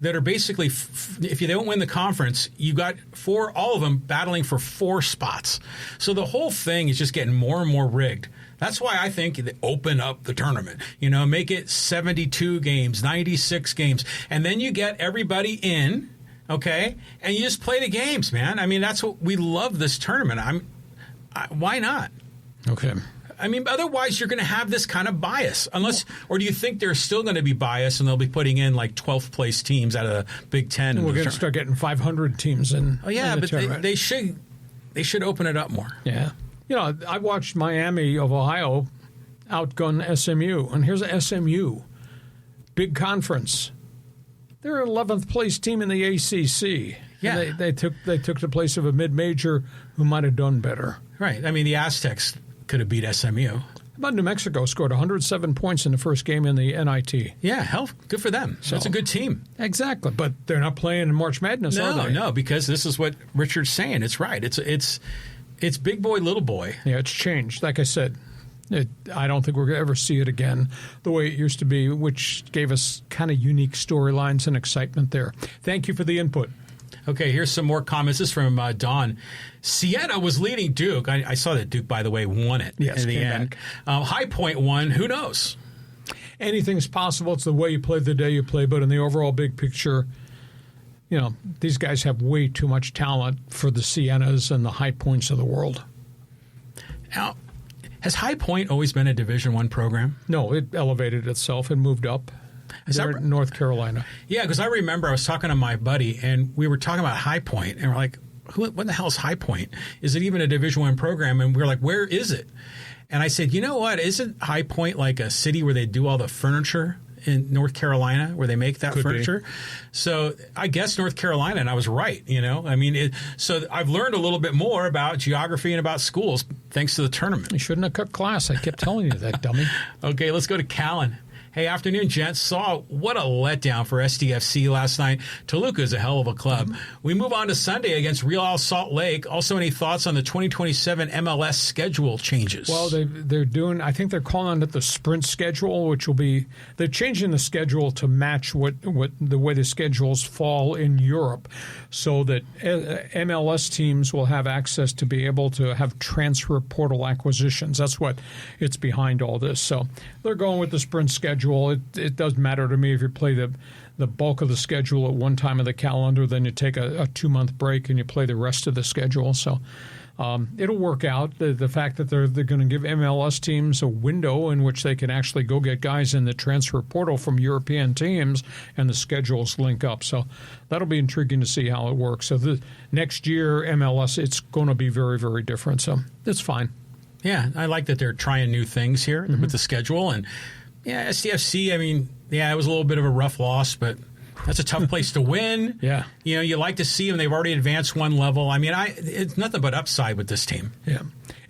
that are basically, if you don't win the conference, you've got all of them battling for 4 spots. So the whole thing is just getting more and more rigged. That's why I think they open up the tournament, make it 72 games, 96 games, and then you get everybody in. Okay, and you just play the games, man. I mean, that's what we love this tournament. Why not? Okay. I mean, otherwise you're going to have this kind of bias, or do you think there's still going to be bias and they'll be putting in like 12th place teams out of the Big Ten? We're going to start getting 500 teams in. Oh yeah, but they should open it up more. Yeah. I watched Miami of Ohio outgun SMU, and here's a SMU, big conference. They're an 11th place team in the ACC. Yeah, they took the place of a mid-major who might have done better. Right. I mean, the Aztecs could have beat SMU. How about New Mexico scored 107 points in the first game in the NIT? Yeah, hell, good for them. So that's a good team. Exactly, but they're not playing in March Madness, are they? No, because this is what Richard's saying. It's right. It's big boy, little boy. Yeah, it's changed. Like I said, I don't think we're going to ever see it again the way it used to be, which gave us kind of unique storylines and excitement there. Thank you for the input. Okay, here's some more comments. This is from Don. Siena was leading Duke. I saw that Duke, by the way, won it in the end. High Point won. Who knows? Anything's possible. It's the way you play the day you play. But in the overall big picture, these guys have way too much talent for the Sienas and the High Points of the world. Now, has High Point always been a Division I program? No, it elevated itself and moved up. They're in North Carolina. Yeah, because I remember I was talking to my buddy, and we were talking about High Point, and we're like, what the hell is High Point? Is it even a Division I program? And we were like, where is it? And I said, you know what? Isn't High Point like a city where they do all the furniture in North Carolina, where they make that furniture? So I guess North Carolina, and I was right, I mean, so I've learned a little bit more about geography and about schools thanks to the tournament. You shouldn't have cut class. I kept telling you that, dummy. Okay, let's go to Callan. Hey, afternoon, gents. Saw what a letdown for SDFC last night. Toluca is a hell of a club. We move on to Sunday against Real Salt Lake. Also, any thoughts on the 2027 MLS schedule changes? Well, they're doing, I think they're calling it the sprint schedule, which will be, they're changing the schedule to match what the way the schedules fall in Europe, so that MLS teams will have access to be able to have transfer portal acquisitions. That's what it's behind all this. So they're going with the sprint schedule. It doesn't matter to me if you play the bulk of the schedule at one time of the calendar, then you take a 2-month break and you play the rest of the schedule. So it'll work out. The fact that they're going to give MLS teams a window in which they can actually go get guys in the transfer portal from European teams, and the schedules link up. So that'll be intriguing to see how it works. So the next year, MLS, it's going to be very, very different. So it's fine. Yeah, I like that they're trying new things here with the schedule. And yeah, SDFC, I mean, yeah, it was a little bit of a rough loss, but that's a tough place to win. Yeah. You like to see them. They've already advanced one level. I mean, it's nothing but upside with this team. Yeah.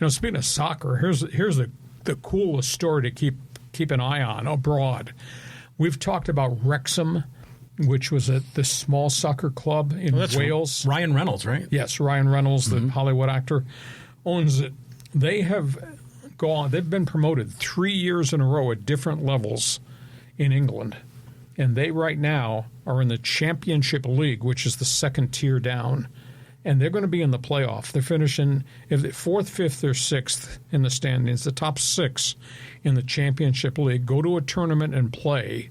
Speaking of soccer, here's the coolest story to keep an eye on abroad. We've talked about Wrexham, which was the small soccer club in Wales. Ryan Reynolds, right? Yes, Ryan Reynolds, the Hollywood actor, owns it. They've been promoted 3 years in a row at different levels in England. And they right now are in the Championship League, which is the second tier down. And they're going to be in the playoff. They're finishing if they're 4th, 5th, or 6th in the standings. The top 6 in the Championship League go to a tournament and play.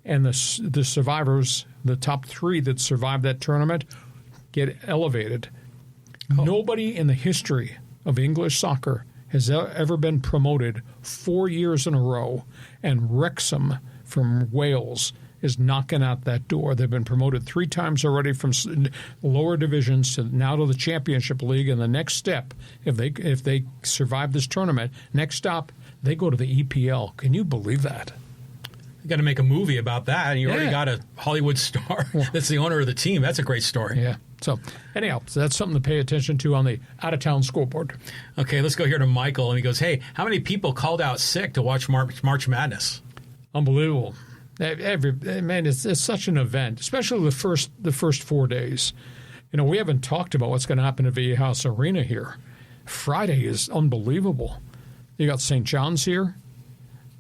And the survivors, the top 3 that survive that tournament, get elevated. Nobody in the history of English soccer has ever been promoted 4 years in a row, and Wrexham from Wales is knocking out that door. They've been promoted 3 times already from lower divisions to now to the Championship League, and the next step, if they survive this tournament, next stop, they go to the EPL. Can you believe that? You got to make a movie about that, and you already got a Hollywood star that's the owner of the team. That's a great story. Yeah. So anyhow, that's something to pay attention to on the out-of-town scoreboard. Okay, let's go here to Michael, and he goes, hey, how many people called out sick to watch March Madness? Unbelievable. Man, it's such an event, especially the first 4 days. We haven't talked about what's going to happen at Viejas Arena here. Friday is unbelievable. You got St. John's here,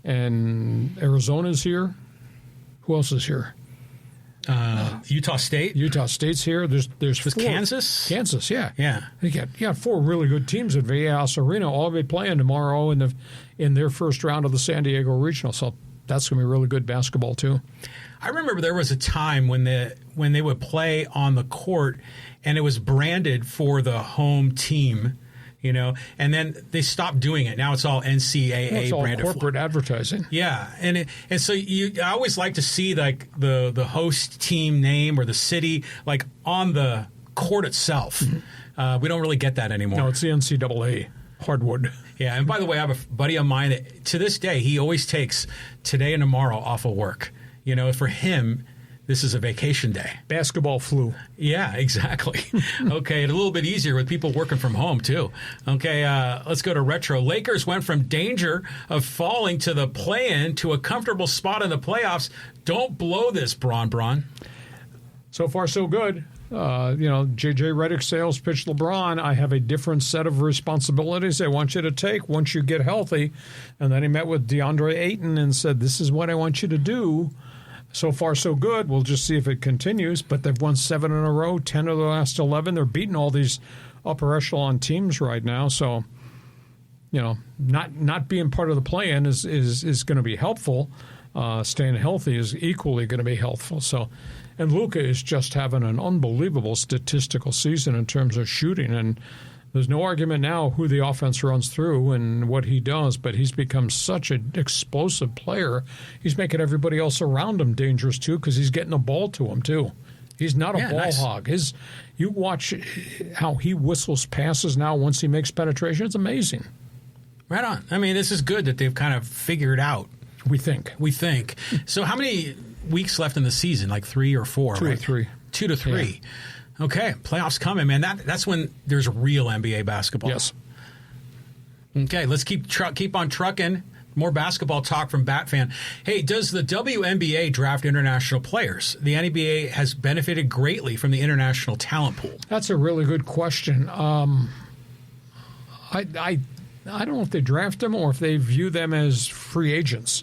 and Arizona's here. Who else is here? Utah State. Utah State's here. There's 4. Kansas? Kansas, yeah. Yeah. You got 4 really good teams at Viejas Arena. All be playing tomorrow in their first round of the San Diego Regional. So that's going to be really good basketball too. I remember there was a time when they would play on the court and it was branded for the home team, and then they stopped doing it. Now it's all NCAA it's all branded. Corporate advertising. Yeah, and so I always like to see like the host team name or the city like on the court itself. Mm-hmm. We don't really get that anymore. No, it's the NCAA hardwood. Yeah, and by the way, I have a buddy of mine that to this day he always takes today and tomorrow off of work. For him, this is a vacation day. Basketball flu. Yeah, exactly. Okay, and a little bit easier with people working from home, too. Okay, let's go to retro. Lakers went from danger of falling to the play-in to a comfortable spot in the playoffs. Don't blow this, Bron. So far, so good. J.J. Redick sales pitch LeBron, I have a different set of responsibilities I want you to take once you get healthy. And then he met with DeAndre Ayton and said, this is what I want you to do. So far, so good. We'll just see if it continues. But they've won 7 in a row, 10 of the last 11. They're beating all these upper echelon teams right now. So, not being part of the play-in is going to be helpful. Staying healthy is equally going to be helpful. So, and Luka is just having an unbelievable statistical season in terms of shooting. And there's no argument now who the offense runs through and what he does, but he's become such an explosive player. He's making everybody else around him dangerous, too, because he's getting the ball to him, too. He's not a ball hog. You watch how he whistles passes now once he makes penetration. It's amazing. Right on. I mean, this is good that they've kind of figured out. We think. So how many weeks left in the season? Like 3 or 4, Two right? or three. 2 to 3. Yeah. Okay, playoffs coming, man. That's when there's real NBA basketball. Yes. Okay, let's keep on trucking. More basketball talk from Bat Fan. Hey, does the WNBA draft international players? The NBA has benefited greatly from the international talent pool. That's a really good question. I don't know if they draft them or if they view them as free agents.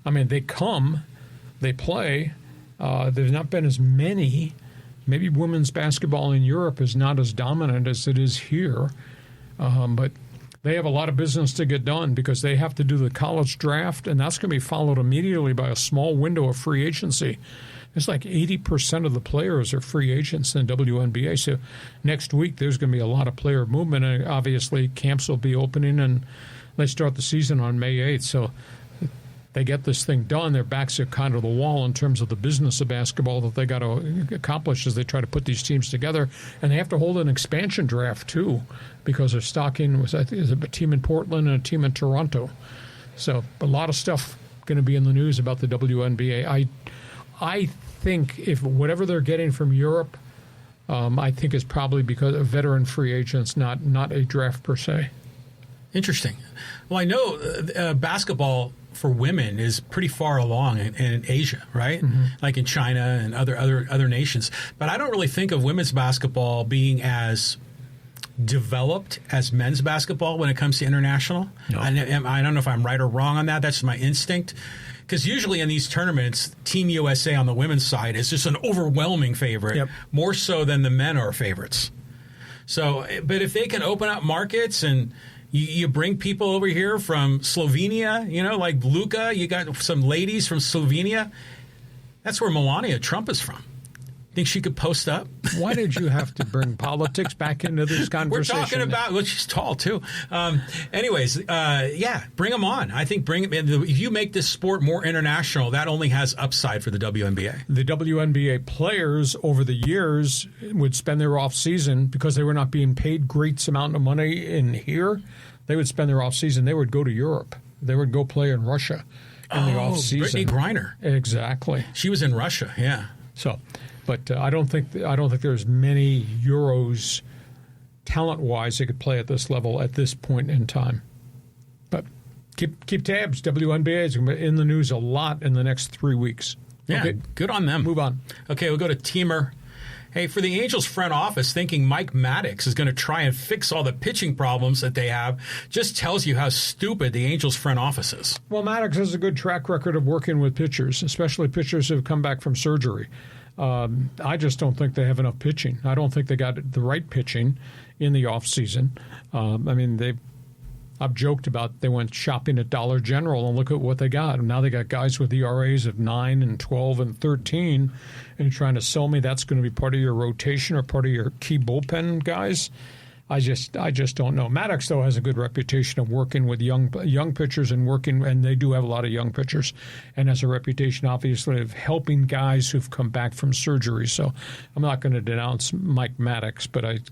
I mean, they come, they play. There's not been as many. Maybe women's basketball in Europe is not as dominant as it is here, but they have a lot of business to get done because they have to do the college draft, and that's going to be followed immediately by a small window of free agency. It's like 80% of the players are free agents in the WNBA. So next week there's going to be a lot of player movement, and obviously camps will be opening, and they start the season on May 8th. So they get this thing done. Their backs are kind of the wall in terms of the business of basketball that they got to accomplish as they try to put these teams together. And they have to hold an expansion draft, too, because they're stocking I think there's a team in Portland and a team in Toronto. So a lot of stuff going to be in the news about the WNBA. I think if whatever they're getting from Europe, I think is probably because of veteran free agents, not a draft per se. Interesting. Well, I know basketball for women is pretty far along in Asia, right? Mm-hmm. Like in China and other nations. But I don't really think of women's basketball being as developed as men's basketball when it comes to international. No. I don't know if I'm right or wrong on that. That's my instinct. Because usually in these tournaments, Team USA on the women's side is just an overwhelming favorite, more so than the men are favorites. So, but if they can open up markets and you bring people over here from Slovenia, like Luka, you got some ladies from Slovenia. That's where Melania Trump is from. Think she could post up? Why did you have to bring politics back into this conversation? We're talking about, well, she's tall, too. Anyways, bring them on. I think if you make this sport more international, that only has upside for the WNBA. The WNBA players over the years would spend their off season because they were not being paid great amount of money in here. They would spend their off season. They would go to Europe. They would go play in Russia in the off season. Brittany Griner. Exactly. She was in Russia. Yeah. So. But I don't think there's many Euros talent-wise that could play at this level at this point in time. But keep tabs. WNBA is going to be in the news a lot in the next 3 weeks. Yeah, okay. Good on them. Move on. Okay, we'll go to Teamer. Hey, for the Angels front office, thinking Mike Maddox is going to try and fix all the pitching problems that they have just tells you how stupid the Angels front office is. Well, Maddox has a good track record of working with pitchers, especially pitchers who have come back from surgery. I just don't think they have enough pitching. I don't think they got the right pitching in the offseason. I've joked about they went shopping at Dollar General and look at what they got. And now they got guys with ERAs of 9 and 12 and 13, and you're trying to sell me that's going to be part of your rotation or part of your key bullpen guys. I just don't know. Maddox, though, has a good reputation of working with young pitchers and they do have a lot of young pitchers, and has a reputation, obviously, of helping guys who've come back from surgery. So I'm not going to denounce Mike Maddox, but I'm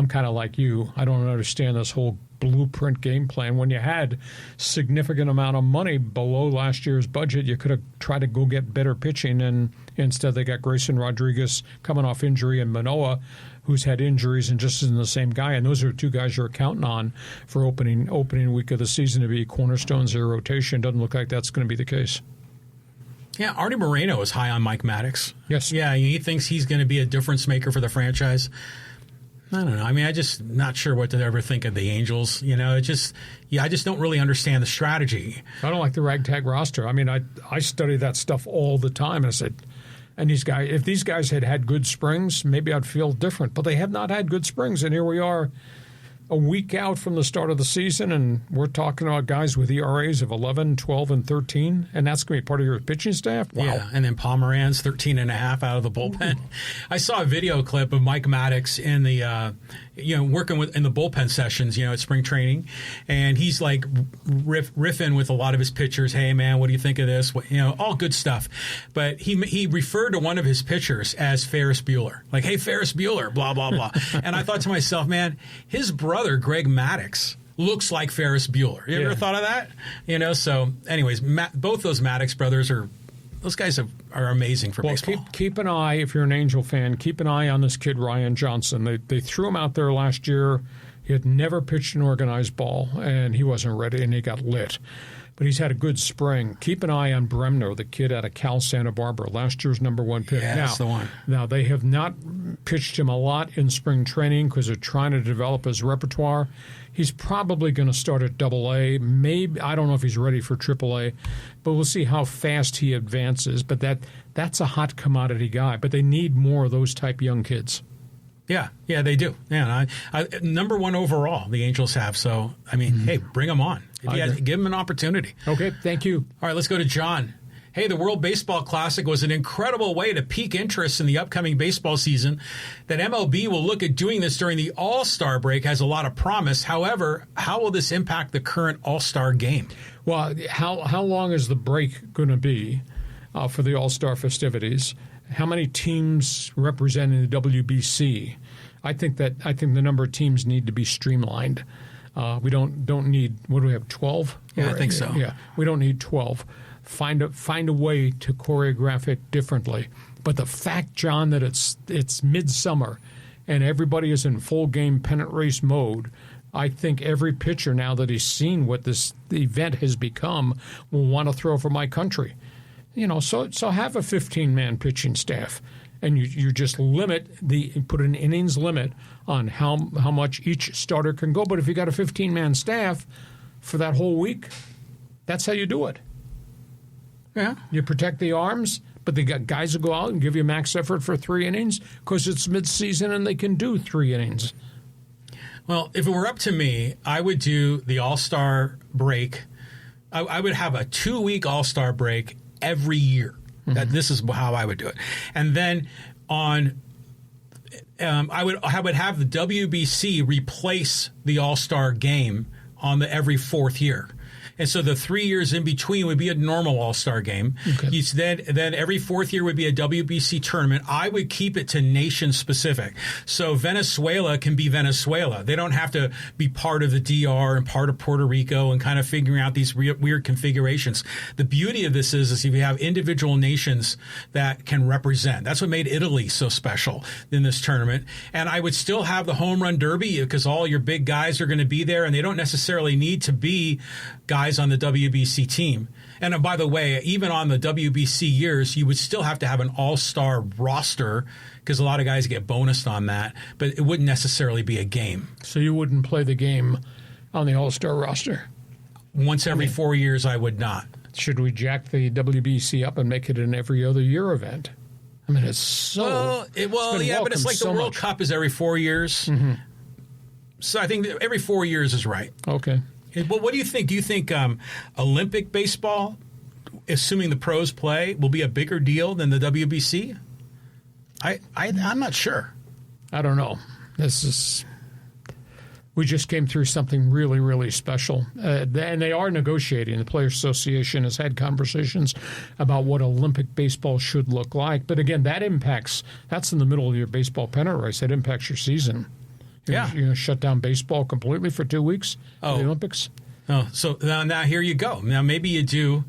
kind of like you. I don't understand this whole blueprint game plan. When you had significant amount of money below last year's budget, you could have tried to go get better pitching, and instead they got Grayson Rodriguez coming off injury and Manoah, who's had injuries and just isn't the same guy. And those are two guys you're counting on for opening week of the season to be cornerstones of your rotation. Doesn't look like that's going to be the case. Yeah, Artie Moreno is high on Mike Maddox. Yes. Yeah, he thinks he's going to be a difference maker for the franchise. I don't know. I mean, I just not sure what to ever think of the Angels. I just don't really understand the strategy. I don't like the ragtag roster. I mean, I study that stuff all the time. And I said, and if these guys had good springs, maybe I'd feel different. But they have not had good springs, and here we are, a week out from the start of the season, and we're talking about guys with ERAs of 11, 12, and 13, and that's going to be part of your pitching staff? Wow. Yeah, and then Pomeranz, 13.5 out of the bullpen. Ooh. I saw a video clip of Mike Maddox in the, working in the bullpen sessions, at spring training, and he's like riffing with a lot of his pitchers. Hey, man, what do you think of this? All good stuff. But he referred to one of his pitchers as Ferris Bueller. Like, hey, Ferris Bueller, blah, blah, blah. And I thought to myself, man, his brother, Greg Maddox, looks like Ferris Bueller. You ever thought of that? So anyways, both those Maddox brothers those guys are amazing for baseball. Keep an eye, if you're an Angel fan, keep an eye on this kid, Ryan Johnson. They threw him out there last year. He had never pitched an organized ball, and he wasn't ready, and he got lit. But he's had a good spring. Keep an eye on Bremner, the kid out of Cal Santa Barbara, last year's #1 pick. Yeah, that's the one. Now, they have not pitched him a lot in spring training because they're trying to develop his repertoire. He's probably going to start at AA. Maybe, I don't know if he's ready for AAA, but we'll see how fast he advances. But that's a hot commodity guy. But they need more of those type young kids. Yeah, they do. Yeah, #1 overall, the Angels have. So, I mean, hey, bring them on. Give them an opportunity. Okay, thank you. All right, let's go to John. Hey, the World Baseball Classic was an incredible way to pique interest in the upcoming baseball season. That MLB will look at doing this during the All-Star break has a lot of promise. However, how will this impact the current All-Star game? Well, how long is the break going to be for the All-Star festivities? How many teams representing the WBC? I think the number of teams need to be streamlined. We don't need, what do we have, 12? Yeah, I think so. Yeah, we don't need 12. Find a way to choreograph it differently. But the fact, John, that it's midsummer and everybody is in full game pennant race mode, I think every pitcher, now that he's seen what the event has become, will want to throw for my country. So have a 15-man pitching staff, and you just put an innings limit on how much each starter can go. But if you got a 15-man staff for that whole week, that's how you do it. Yeah, you protect the arms, but the guys will go out and give you max effort for 3 innings because it's midseason and they can do 3 innings. Well, if it were up to me, I would do the All-Star break. I would have a 2-week All-Star break every year. This is how I would do it. And then I would have the WBC replace the All-Star game on every 4th year. And so the 3 years in between would be a normal All-Star game. Okay. Then every 4th year would be a WBC tournament. I would keep it to nation-specific. So Venezuela can be Venezuela. They don't have to be part of the DR and part of Puerto Rico and kind of figuring out these weird configurations. The beauty of this is if you have individual nations that can represent. That's what made Italy so special in this tournament. And I would still have the home run derby because all your big guys are going to be there, and they don't necessarily need to be guys on the WBC team. And by the way, even on the WBC years, you would still have to have an all-star roster because a lot of guys get bonused on that, but it wouldn't necessarily be a game. So you wouldn't play the game on the all-star roster? Once every 4 years, I would not. Should we jack the WBC up and make it an every other year event? I mean, it's so... but it's like the World Cup is every 4 years. Mm-hmm. So I think that every 4 years is right. Okay. Well, what do you think? Do you think Olympic baseball, assuming the pros play, will be a bigger deal than the WBC? I'm not sure. I don't know. We just came through something really, really special. And they are negotiating. The Players Association has had conversations about what Olympic baseball should look like. But again, that's in the middle of your baseball pennant race. That impacts your season. You're going to shut down baseball completely for 2 weeks for the Olympics? Oh, so now here you go. Now maybe you do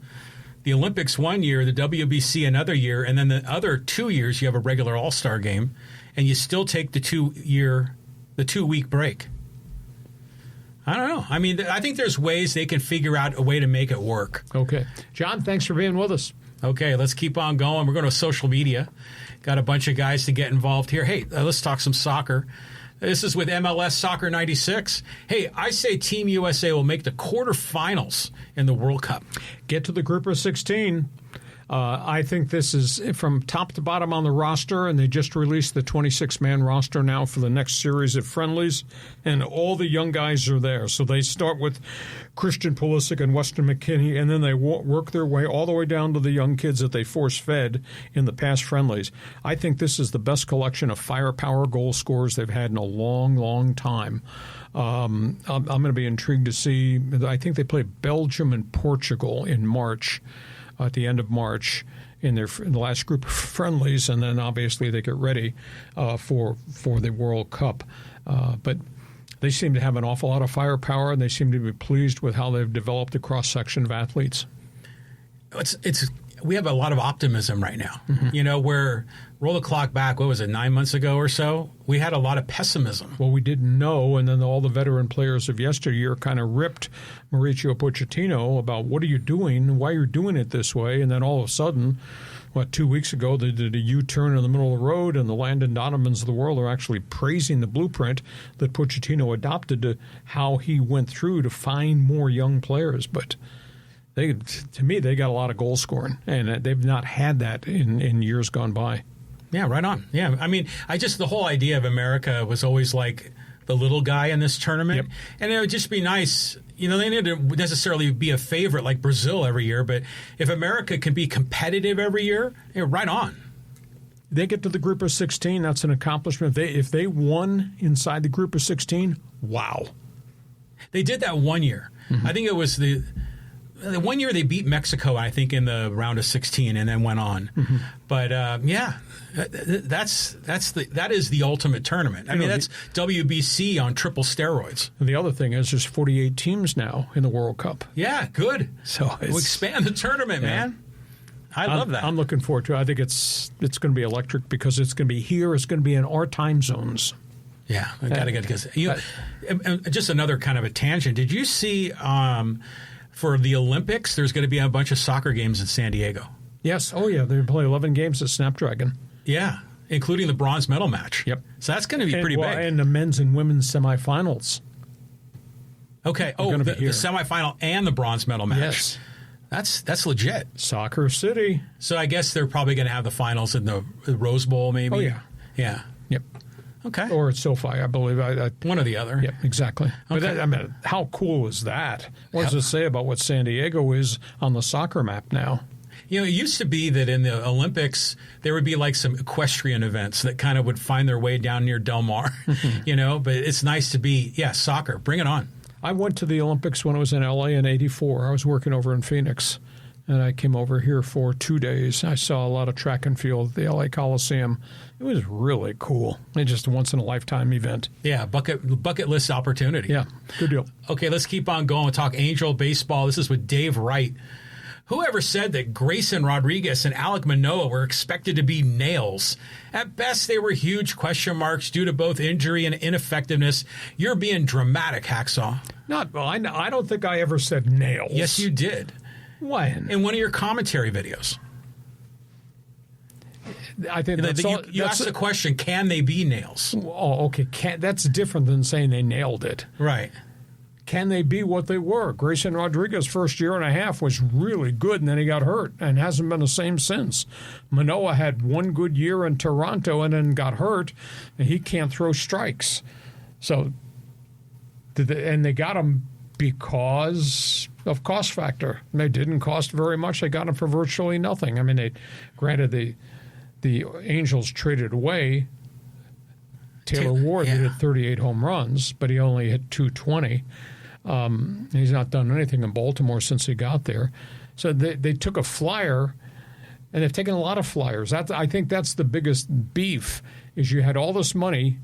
the Olympics 1 year, the WBC another year, and then the other 2 years you have a regular All-Star game, and you still take the 2-week break. I don't know. I mean, I think there's ways they can figure out a way to make it work. Okay. John, thanks for being with us. Okay, let's keep on going. We're going to social media. Got a bunch of guys to get involved here. Hey, let's talk some soccer. This is with MLS Soccer 96. Hey, I say Team USA will make the quarterfinals in the World Cup. Get to the group of 16. I think this is from top to bottom on the roster, and they just released the 26-man roster now for the next series of friendlies, and all the young guys are there. So they start with Christian Pulisic and Weston McKennie, and then they work their way all the way down to the young kids that they force-fed in the past friendlies. I think this is the best collection of firepower goal scorers they've had in a long, long time. I'm going to be intrigued to see. I think they play Belgium and Portugal in March. At the end of March in the last group of friendlies, and then obviously they get ready for the World Cup. But they seem to have an awful lot of firepower, and they seem to be pleased with how they've developed the cross-section of athletes. We have a lot of optimism right now. Mm-hmm. Where roll the clock back, 9 months ago or so, we had a lot of pessimism. Well, we didn't know, and then all the veteran players of yesteryear kind of ripped Mauricio Pochettino about what are you doing, why you're doing it this way, and then all of a sudden, 2 weeks ago, they did a U-turn in the middle of the road, and the Landon Donovans of the world are actually praising the blueprint that Pochettino adopted to how he went through to find more young players. But to me, they got a lot of goal scoring, and they've not had that in years gone by. Yeah, right on. Yeah, I mean, the whole idea of America was always like the little guy in this tournament. Yep. And it would just be nice, they need to necessarily be a favorite like Brazil every year, but if America can be competitive every year, right on. They get to the group of 16, that's an accomplishment. If they won inside the group of 16, wow. They did that one year. Mm-hmm. I think it was the 1 year they beat Mexico, I think, in the round of 16 and then went on. Mm-hmm. But, that is the ultimate tournament. I mean, that's WBC on triple steroids. The other thing is there's 48 teams now in the World Cup. Yeah, good. So we'll expand the tournament, man. I love that. I'm looking forward to it. I think it's going to be electric because it's going to be here. It's going to be in our time zones. Yeah, I got to get because just another kind of a tangent. Did you see for the Olympics, there's going to be a bunch of soccer games in San Diego? Yes. Oh, yeah. They play 11 games at Snapdragon. Yeah, including the bronze medal match. Yep. So that's going to be pretty big. And the men's and women's semifinals. Okay. Oh, the semifinal and the bronze medal match. Yes. That's legit. Soccer City. So I guess they're probably going to have the finals in the Rose Bowl, maybe. Oh, yeah. Yeah. Yep. Okay. Or at SoFi, I believe. One or the other. Yeah, exactly. Okay. But how cool is that? What does it say about what San Diego is on the soccer map now? It used to be that in the Olympics, there would be like some equestrian events that kind of would find their way down near Del Mar, but it's nice to be, soccer. Bring it on. I went to the Olympics when I was in L.A. in '84. I was working over in Phoenix, and I came over here for 2 days. I saw a lot of track and field at the L.A. Coliseum. It was really cool. It's just a once-in-a-lifetime event. Yeah, bucket list opportunity. Yeah, good deal. Okay, let's keep on going. We'll talk Angel baseball. This is with Dave Wright. Whoever said that Grayson Rodriguez and Alek Manoah were expected to be nails? At best, they were huge question marks due to both injury and ineffectiveness. You're being dramatic, Hacksaw. I don't think I ever said nails. Yes, you did. When? In one of your commentary videos. I think you asked the question, can they be nails? Oh, okay. That's different than saying they nailed it. Right. Can they be what they were? Grayson Rodriguez's first year and a half was really good, and then he got hurt and hasn't been the same since. Manoah had one good year in Toronto and then got hurt, and he can't throw strikes. So, and they got him because of cost factor. They didn't cost very much. They got him for virtually nothing. I mean, granted the Angels traded away Taylor Ward, that hit 38 home runs, but he only hit 220. He's not done anything in Baltimore since he got there. So they took a flyer, and they've taken a lot of flyers. I think that's the biggest beef, is you had all this money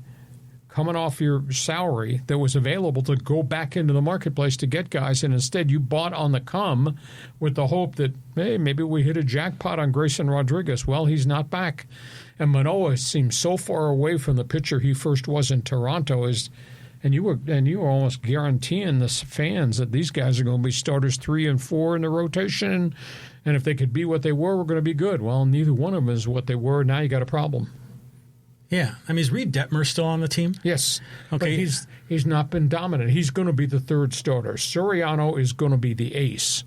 coming off your salary that was available to go back into the marketplace to get guys, and instead you bought on the come with the hope that, hey, maybe we hit a jackpot on Grayson Rodriguez. Well, he's not back. And Manoah seems so far away from the pitcher he first was in Toronto, and you were almost guaranteeing the fans that these guys are going to be starters 3 and 4 in the rotation, And if they could be what they were going to be good. Well, neither one of them is what they were. Now you got a problem. Yeah. I mean, is Reed Detmer still on the team? Yes. Okay. But he's not been dominant. He's going to be the third starter. Soriano is going to be the ace.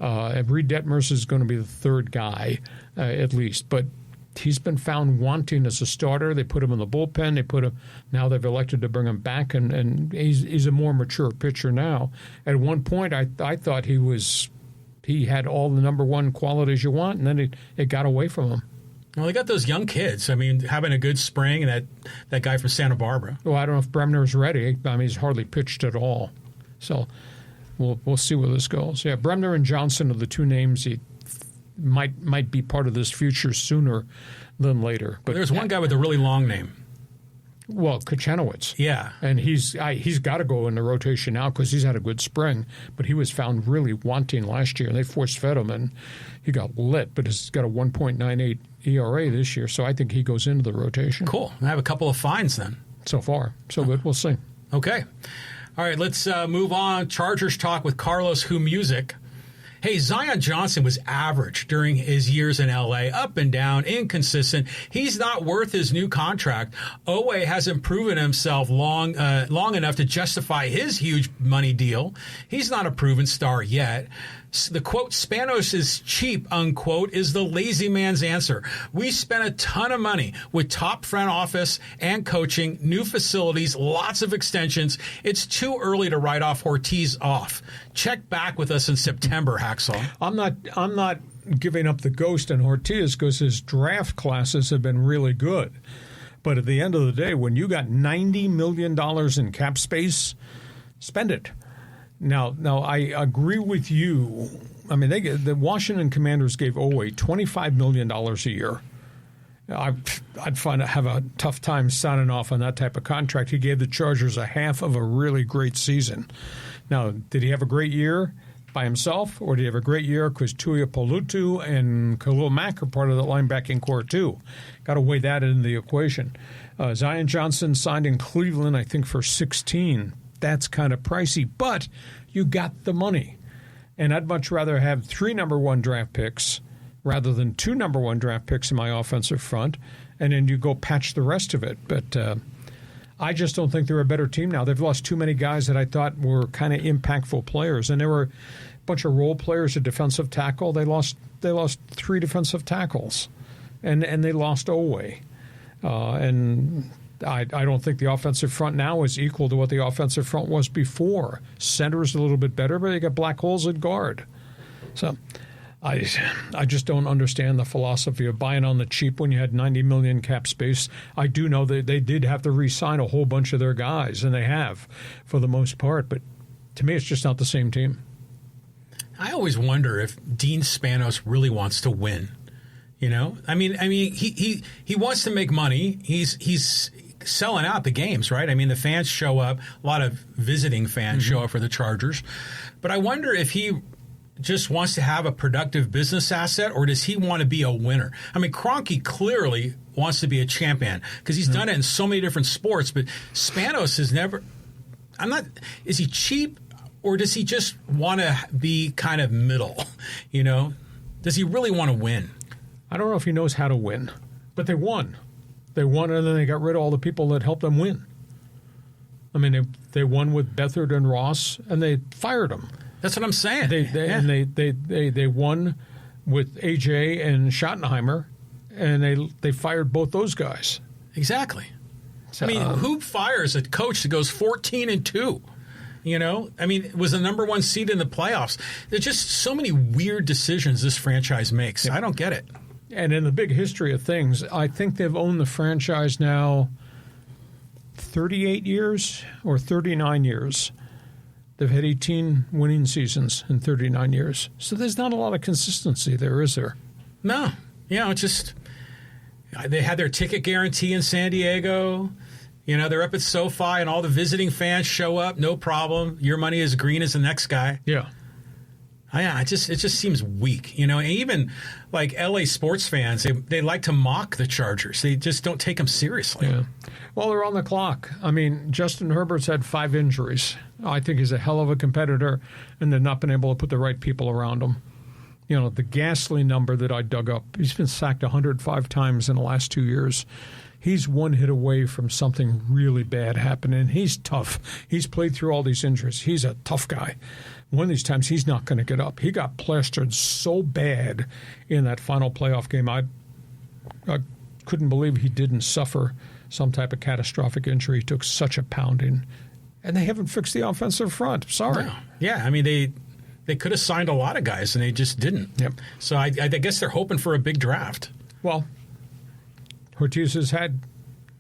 Reed Detmers is going to be the third guy, at least. But he's been found wanting as a starter. They put him in the bullpen. Now they've elected to bring him back, and he's a more mature pitcher now. At one point, I thought he had all the number one qualities you want, and then it got away from him. Well, they got those young kids. I mean, having a good spring, and that guy from Santa Barbara. Well, I don't know if Bremner's ready. I mean, he's hardly pitched at all. So we'll see where this goes. Yeah, Bremner and Johnson are the two names he might be part of this future sooner than later. But there's one guy with a really long name. Well, Kochanowicz. Yeah. And he's got to go in the rotation now because he's had a good spring, but he was found really wanting last year, and they force-fed him, and he got lit, but he's got a 1.98 ERA this year, so I think he goes into the rotation. Cool. I have a couple of finds then. So far. So good. We'll see. Okay. All right, let's move on. Chargers talk with Carlos Music. Hey, Zion Johnson was average during his years in L.A., up and down, inconsistent. He's not worth his new contract. Owe hasn't proven himself long enough to justify his huge money deal. He's not a proven star yet. The quote, Spanos is cheap, unquote, is the lazy man's answer. We spent a ton of money with top front office and coaching, new facilities, lots of extensions. It's too early to write off Ortiz off. Check back with us in September, Hacksaw. I'm not giving up the ghost on Ortiz because his draft classes have been really good. But at the end of the day, when you got $90 million in cap space, spend it. Now, I agree with you. I mean, the Washington Commanders gave Owe $25 million a year. I'd have a tough time signing off on that type of contract. He gave the Chargers a half of a really great season. Now, did he have a great year by himself, or did he have a great year because Tuia Polutu and Khalil Mack are part of the linebacking core too? Got to weigh that in the equation. Zion Johnson signed in Cleveland, I think, for $16. That's kind of pricey, but you got the money. And I'd much rather have 3 number 1 draft picks rather than 2 number 1 draft picks in my offensive front, and then you go patch the rest of it. But I just don't think they're a better team now. They've lost too many guys that I thought were kind of impactful players, and there were a bunch of role players at defensive tackle. They lost 3 defensive tackles, and they lost Owe. And I don't think the offensive front now is equal to what the offensive front was before. Center is a little bit better, but you got black holes at guard. So I just don't understand the philosophy of buying on the cheap when you had $90 million cap space. I do know that they did have to re-sign a whole bunch of their guys, and they have for the most part. But to me, it's just not the same team. I always wonder if Dean Spanos really wants to win. You know, I mean, he wants to make money. He's selling out the games, right? I mean, the fans show up. A lot of visiting fans show up for the Chargers. But I wonder if he just wants to have a productive business asset, or does he want to be a winner? I mean, Kroenke clearly wants to be a champion because he's done it in so many different sports. But Spanos has never. Is he cheap, or does he just want to be kind of middle? You know, does he really want to win? I don't know if he knows how to win, but they won. They won, and then they got rid of all the people that helped them win. I mean, they won with Beathard and Ross, and they fired them. That's what I'm saying. And they won with AJ and Schottenheimer, and they fired both those guys. Exactly. I mean, who fires a coach that goes 14-2? You know, I mean, it was the number 1 seed in the playoffs. There's just so many weird decisions this franchise makes. Yeah. I don't get it. And in the big history of things, I think they've owned the franchise now 38 years or 39 years. They've had 18 winning seasons in 39 years. So there's not a lot of consistency there, is there? No. You know, it's just they had their ticket guarantee in San Diego. You know, they're up at SoFi, and all the visiting fans show up. No problem. Your money is green as the next guy. Yeah. Yeah, it just seems weak, you know. And even like LA sports fans, they like to mock the Chargers. They just don't take them seriously. Yeah. Well, they're on the clock. I mean, Justin Herbert's had 5 injuries. I think he's a hell of a competitor, and they've not been able to put the right people around him. the ghastly number that I dug up. He's been sacked 105 times in the last 2 years. He's one hit away from something really bad happening. He's tough. He's played through all these injuries. He's a tough guy. One of these times, he's not going to get up. He got plastered so bad in that final playoff game. I couldn't believe he didn't suffer some type of catastrophic injury. He took such a pounding. And they haven't fixed the offensive front. Sorry. No. Yeah, I mean, they could have signed a lot of guys, and they just didn't. Yep. So I guess they're hoping for a big draft. Well, Ortiz has had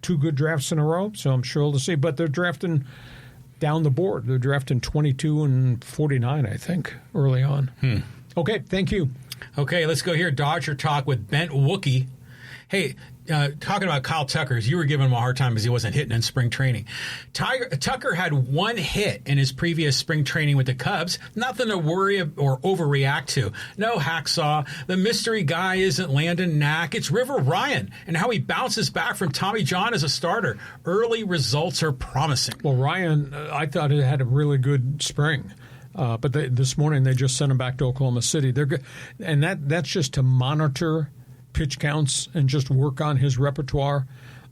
2 good drafts in a row, so I'm sure we'll see. But they're drafting down the board. They're drafting 22 and 49, I think, early on. Okay, thank you. Okay, let's go here. Dodger talk with Bent Wookie. Hey, talking about Kyle Tucker, you were giving him a hard time because he wasn't hitting in spring training. Tucker had 1 hit in his previous spring training with the Cubs. Nothing to worry or overreact to. No, Hacksaw. The mystery guy isn't Landon Knack. It's River Ryan and how he bounces back from Tommy John as a starter. Early results are promising. Well, Ryan, I thought he had a really good spring. But this morning they just sent him back to Oklahoma City. They're good. And that's just to monitor pitch counts and just work on his repertoire.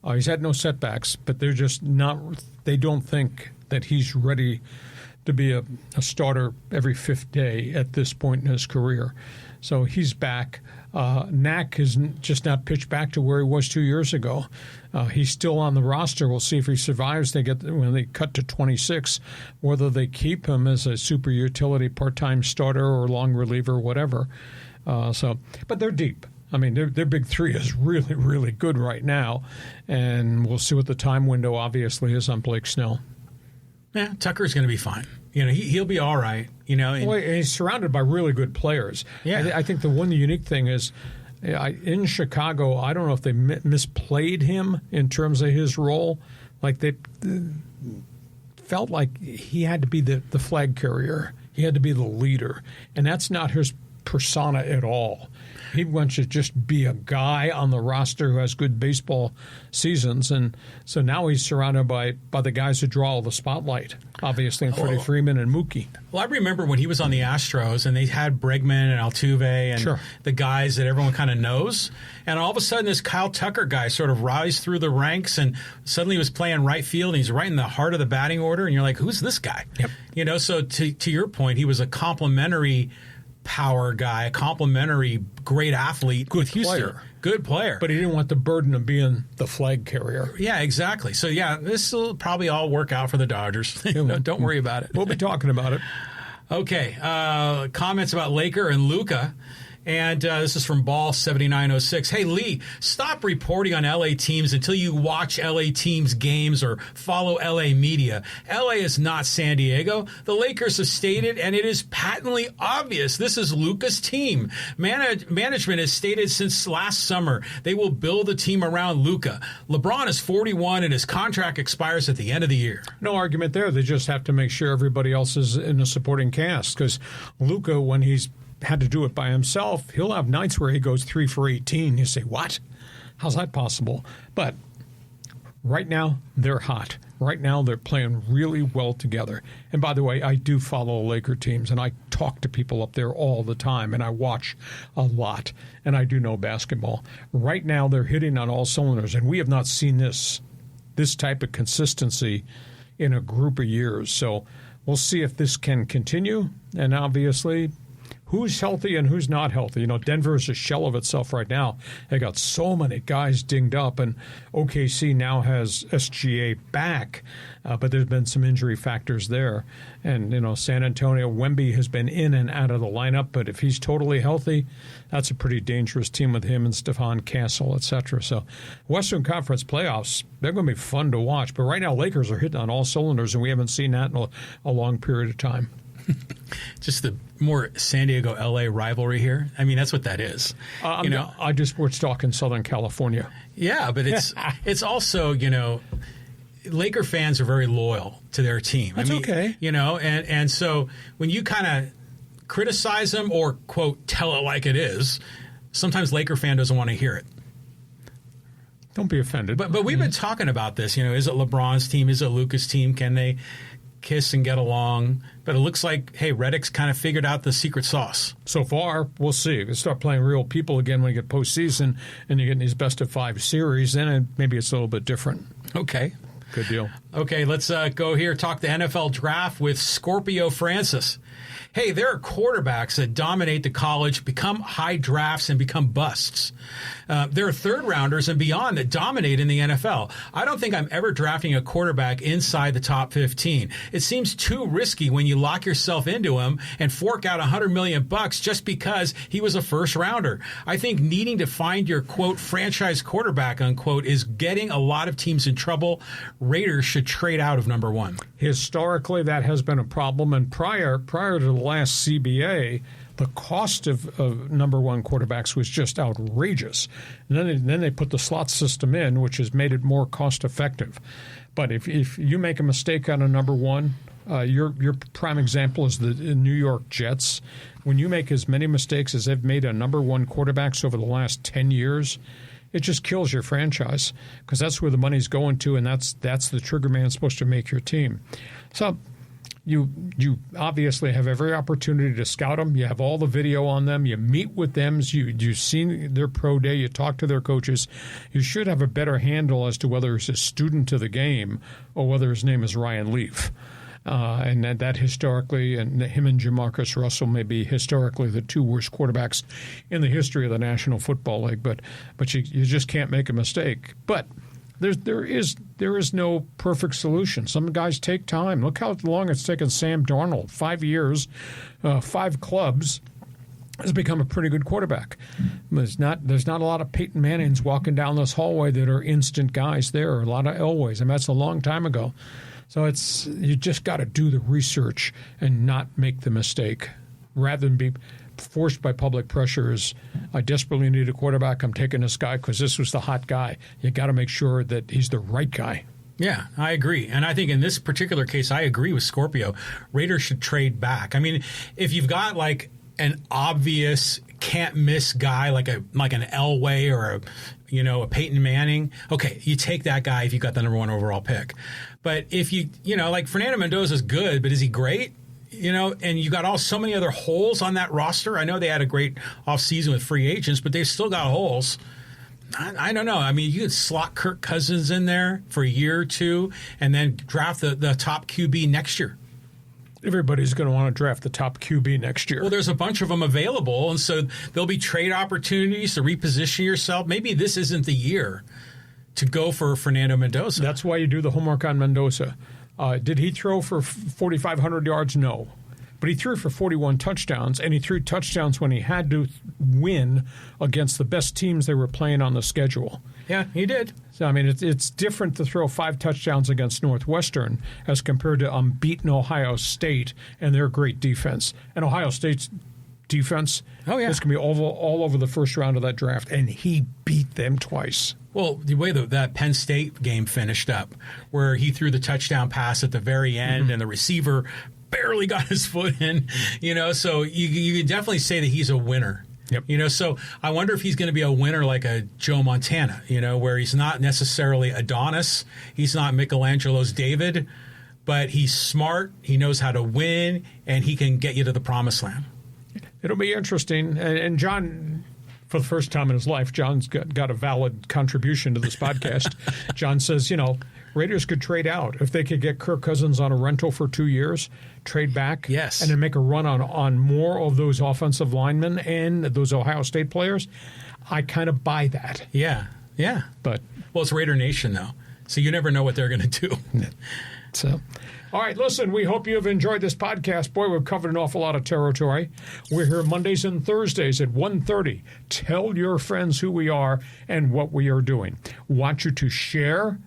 He's had no setbacks, but they're just not – they don't think that he's ready to be a starter every 5th day at this point in his career. So he's back. Knack is just not pitched back to where he was 2 years ago. He's still on the roster. We'll see if he survives. When they cut to 26, whether they keep him as a super utility part-time starter or long reliever, whatever. But they're deep. I mean, their big 3 is really, really good right now, and we'll see what the time window obviously is on Blake Snell. Yeah, Tucker's going to be fine. He'll be all right. Well, he's surrounded by really good players. Yeah. I think the unique thing is in Chicago, I don't know if they misplayed him in terms of his role. Like they felt like he had to be the flag carrier. He had to be the leader, and that's not his persona at all. He wants to just be a guy on the roster who has good baseball seasons, and so now he's surrounded by the guys who draw all the spotlight, obviously, and Freddie Freeman and Mookie. Well, I remember when he was on the Astros, and they had Bregman and Altuve and the guys that everyone kind of knows, and all of a sudden this Kyle Tucker guy sort of rise through the ranks, and suddenly he was playing right field, and he's right in the heart of the batting order, and you're like, who's this guy? Yep. So to your point, he was a complimentary power guy, a complimentary great athlete with Houston. Player. Good player. But he didn't want the burden of being the flag carrier. Yeah, exactly. So, this will probably all work out for the Dodgers. Don't worry about it. We'll be talking about it. Okay. Comments about Laker and Luka. And this is from Ball7906. Hey, Lee, stop reporting on LA teams until you watch LA teams' games or follow LA media. LA is not San Diego. The Lakers have stated, and it is patently obvious, this is Luka's team. Management has stated since last summer they will build a team around Luka. LeBron is 41, and his contract expires at the end of the year. No argument there. They just have to make sure everybody else is in a supporting cast, because Luka, when he's had to do it by himself, he'll have nights where he goes 3 for 18. You say, what? How's that possible? But right now, they're hot. Right now, they're playing really well together. And by the way, I do follow Laker teams, and I talk to people up there all the time, and I watch a lot, and I do know basketball. Right now, they're hitting on all cylinders, and we have not seen this type of consistency in a group of years. So we'll see if this can continue, and obviously who's healthy and who's not healthy. Denver is a shell of itself right now. They got so many guys dinged up, and OKC now has SGA back, but there's been some injury factors there. And, San Antonio, Wemby has been in and out of the lineup, but if he's totally healthy, that's a pretty dangerous team with him and Stephon Castle, et cetera. So Western Conference playoffs, they're going to be fun to watch. But right now, Lakers are hitting on all cylinders, and we haven't seen that in a long period of time. Just the more San Diego-LA rivalry here. I mean, that's what that is. I just we're talking Southern California. Yeah, but it's also, Laker fans are very loyal to their team. That's okay. And so when you kind of criticize them or, quote, tell it like it is, sometimes Laker fan doesn't want to hear it. Don't be offended. But we've been talking about this. Is it LeBron's team? Is it Luka's team? Can they kiss and get along. But it looks like, hey, Reddick's kind of figured out the secret sauce. So far, we'll see. We'll start playing real people again when you get postseason and you get in these best-of-5 series. Then maybe it's a little bit different. Okay. Good deal. Okay, let's go here, talk the NFL draft with Scorpio Francis. Hey, there are quarterbacks that dominate the college, become high drafts, and become busts. There are third-rounders and beyond that dominate in the NFL. I don't think I'm ever drafting a quarterback inside the top 15. It seems too risky when you lock yourself into him and fork out $100 million just because he was a first-rounder. I think needing to find your, quote, franchise quarterback, unquote, is getting a lot of teams in trouble. Raiders should trade out of number 1. Historically, that has been a problem, and prior to the last CBA, the cost of number 1 quarterbacks was just outrageous. And then they put the slot system in, which has made it more cost effective. But if you make a mistake on a number 1, your prime example is the New York Jets. When you make as many mistakes as they've made on number 1 quarterbacks over the last 10 years, it just kills your franchise because that's where the money's going to, and that's the trigger man supposed to make your team. So you obviously have every opportunity to scout them. You have all the video on them. You meet with them. You've seen their pro day. You talk to their coaches. You should have a better handle as to whether he's a student to the game or whether his name is Ryan Leaf. And that historically, and him and Jamarcus Russell may be historically the 2 worst quarterbacks in the history of the National Football League. But you just can't make a mistake. But there is no perfect solution. Some guys take time. Look how long it's taken Sam Darnold. 5 years, 5 clubs. Has become a pretty good quarterback. There's not a lot of Peyton Mannings walking down this hallway that are instant guys. There are a lot of Elways. I mean, that's a long time ago. So you just got to do the research and not make the mistake, rather than be forced by public pressures. I desperately need a quarterback. I'm taking this guy because this was the hot guy. You got to make sure that he's the right guy. Yeah, I agree. And I think in this particular case, I agree with Scorpio. Raiders should trade back. I mean, if you've got like an obvious can't miss guy like an Elway or a Peyton Manning, okay, you take that guy if you got the number 1 overall pick. But if like Fernando Mendoza's good, but is he great? And you got so many other holes on that roster. I know they had a great offseason with free agents, but they've still got holes. I don't know. I mean, you could slot Kirk Cousins in there for a year or 2 and then draft the top QB next year. Everybody's going to want to draft the top QB next year. Well, there's a bunch of them available, and so there'll be trade opportunities to reposition yourself. Maybe this isn't the year to go for Fernando Mendoza. That's why you do the homework on Mendoza. Did he throw for 4,500 yards? No. But he threw for 41 touchdowns, and he threw touchdowns when he had to win against the best teams they were playing on the schedule. Yeah, he did. So, I mean, it's different to throw 5 touchdowns against Northwestern as compared to unbeaten Ohio State and their great defense. And Ohio State's defense is going to be all over the first round of that draft, and he beat them twice. Well, the way that Penn State game finished up, where he threw the touchdown pass at the very end and the receiver barely got his foot in, so you can definitely say that he's a winner. Yep. So I wonder if he's going to be a winner like a Joe Montana, where he's not necessarily Adonis, he's not Michelangelo's David, but he's smart, he knows how to win, and he can get you to the promised land. It'll be interesting. And John, for the first time in his life, John's got a valid contribution to this podcast. John says, Raiders could trade out. If they could get Kirk Cousins on a rental for 2 years, trade back, yes, and then make a run on more of those offensive linemen and those Ohio State players, I kind of buy that. Yeah. But it's Raider Nation, though, so you never know what they're going to do. So, all right, listen, we hope you have enjoyed this podcast. Boy, we've covered an awful lot of territory. We're here Mondays and Thursdays at 1:30. Tell your friends who we are and what we are doing. Want you to share,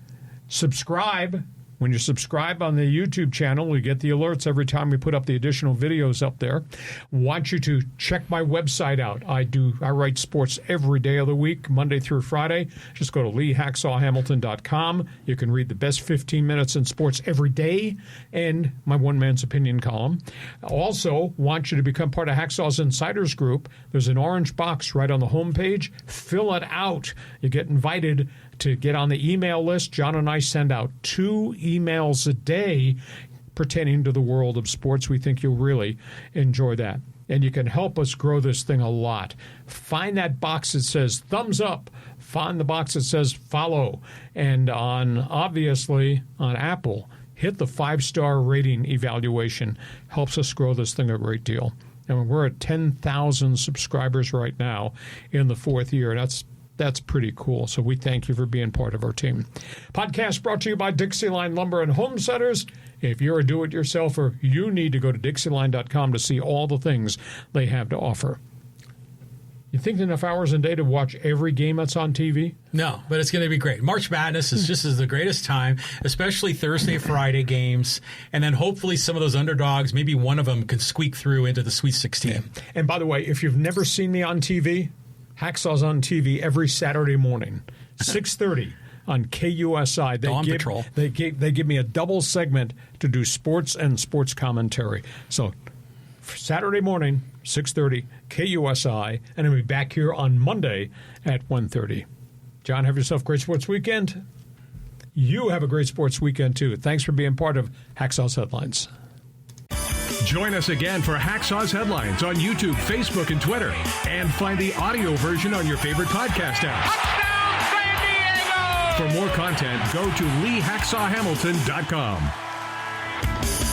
subscribe. When you subscribe on the YouTube channel, you get the alerts every time we put up the additional videos up there. Want you to check my website out. I write sports every day of the week, Monday through Friday. Just go to leehacksawhamilton.com. You can read the best 15 minutes in sports every day and my one man's opinion column. Also, want you to become part of Hacksaw's Insiders Group. There's an orange box right on the homepage. Fill it out. You get invited to get on the email list. John and I send out 2 emails a day pertaining to the world of sports. We think you'll really enjoy that. And you can help us grow this thing a lot. Find that box that says thumbs up. Find the box that says follow. And obviously on Apple, hit the 5-star rating evaluation. Helps us grow this thing a great deal. And we're at 10,000 subscribers right now in the 4th year. That's pretty cool. So we thank you for being part of our team. Podcast brought to you by Dixieline Lumber and Home Centers. If you're a do-it-yourselfer, you need to go to Dixieline.com to see all the things they have to offer. You think enough hours a day to watch every game that's on TV? No, but it's going to be great. March Madness is just the greatest time, especially Thursday, Friday games. And then hopefully some of those underdogs, maybe one of them can squeak through into the Sweet 16. Yeah. And by the way, if you've never seen me on TV, Hacksaw's on TV every Saturday morning, 6:30 on KUSI. Dawn Patrol. They give me a double segment to do sports and sports commentary. So Saturday morning, 6:30, KUSI, and I'll be back here on Monday at 1:30. John, have yourself a great sports weekend. You have a great sports weekend, too. Thanks for being part of Hacksaw's Headlines. Join us again for Hacksaw's Headlines on YouTube, Facebook, and Twitter. And find the audio version on your favorite podcast apps. Touchdown, San Diego! For more content, go to LeeHacksawHamilton.com.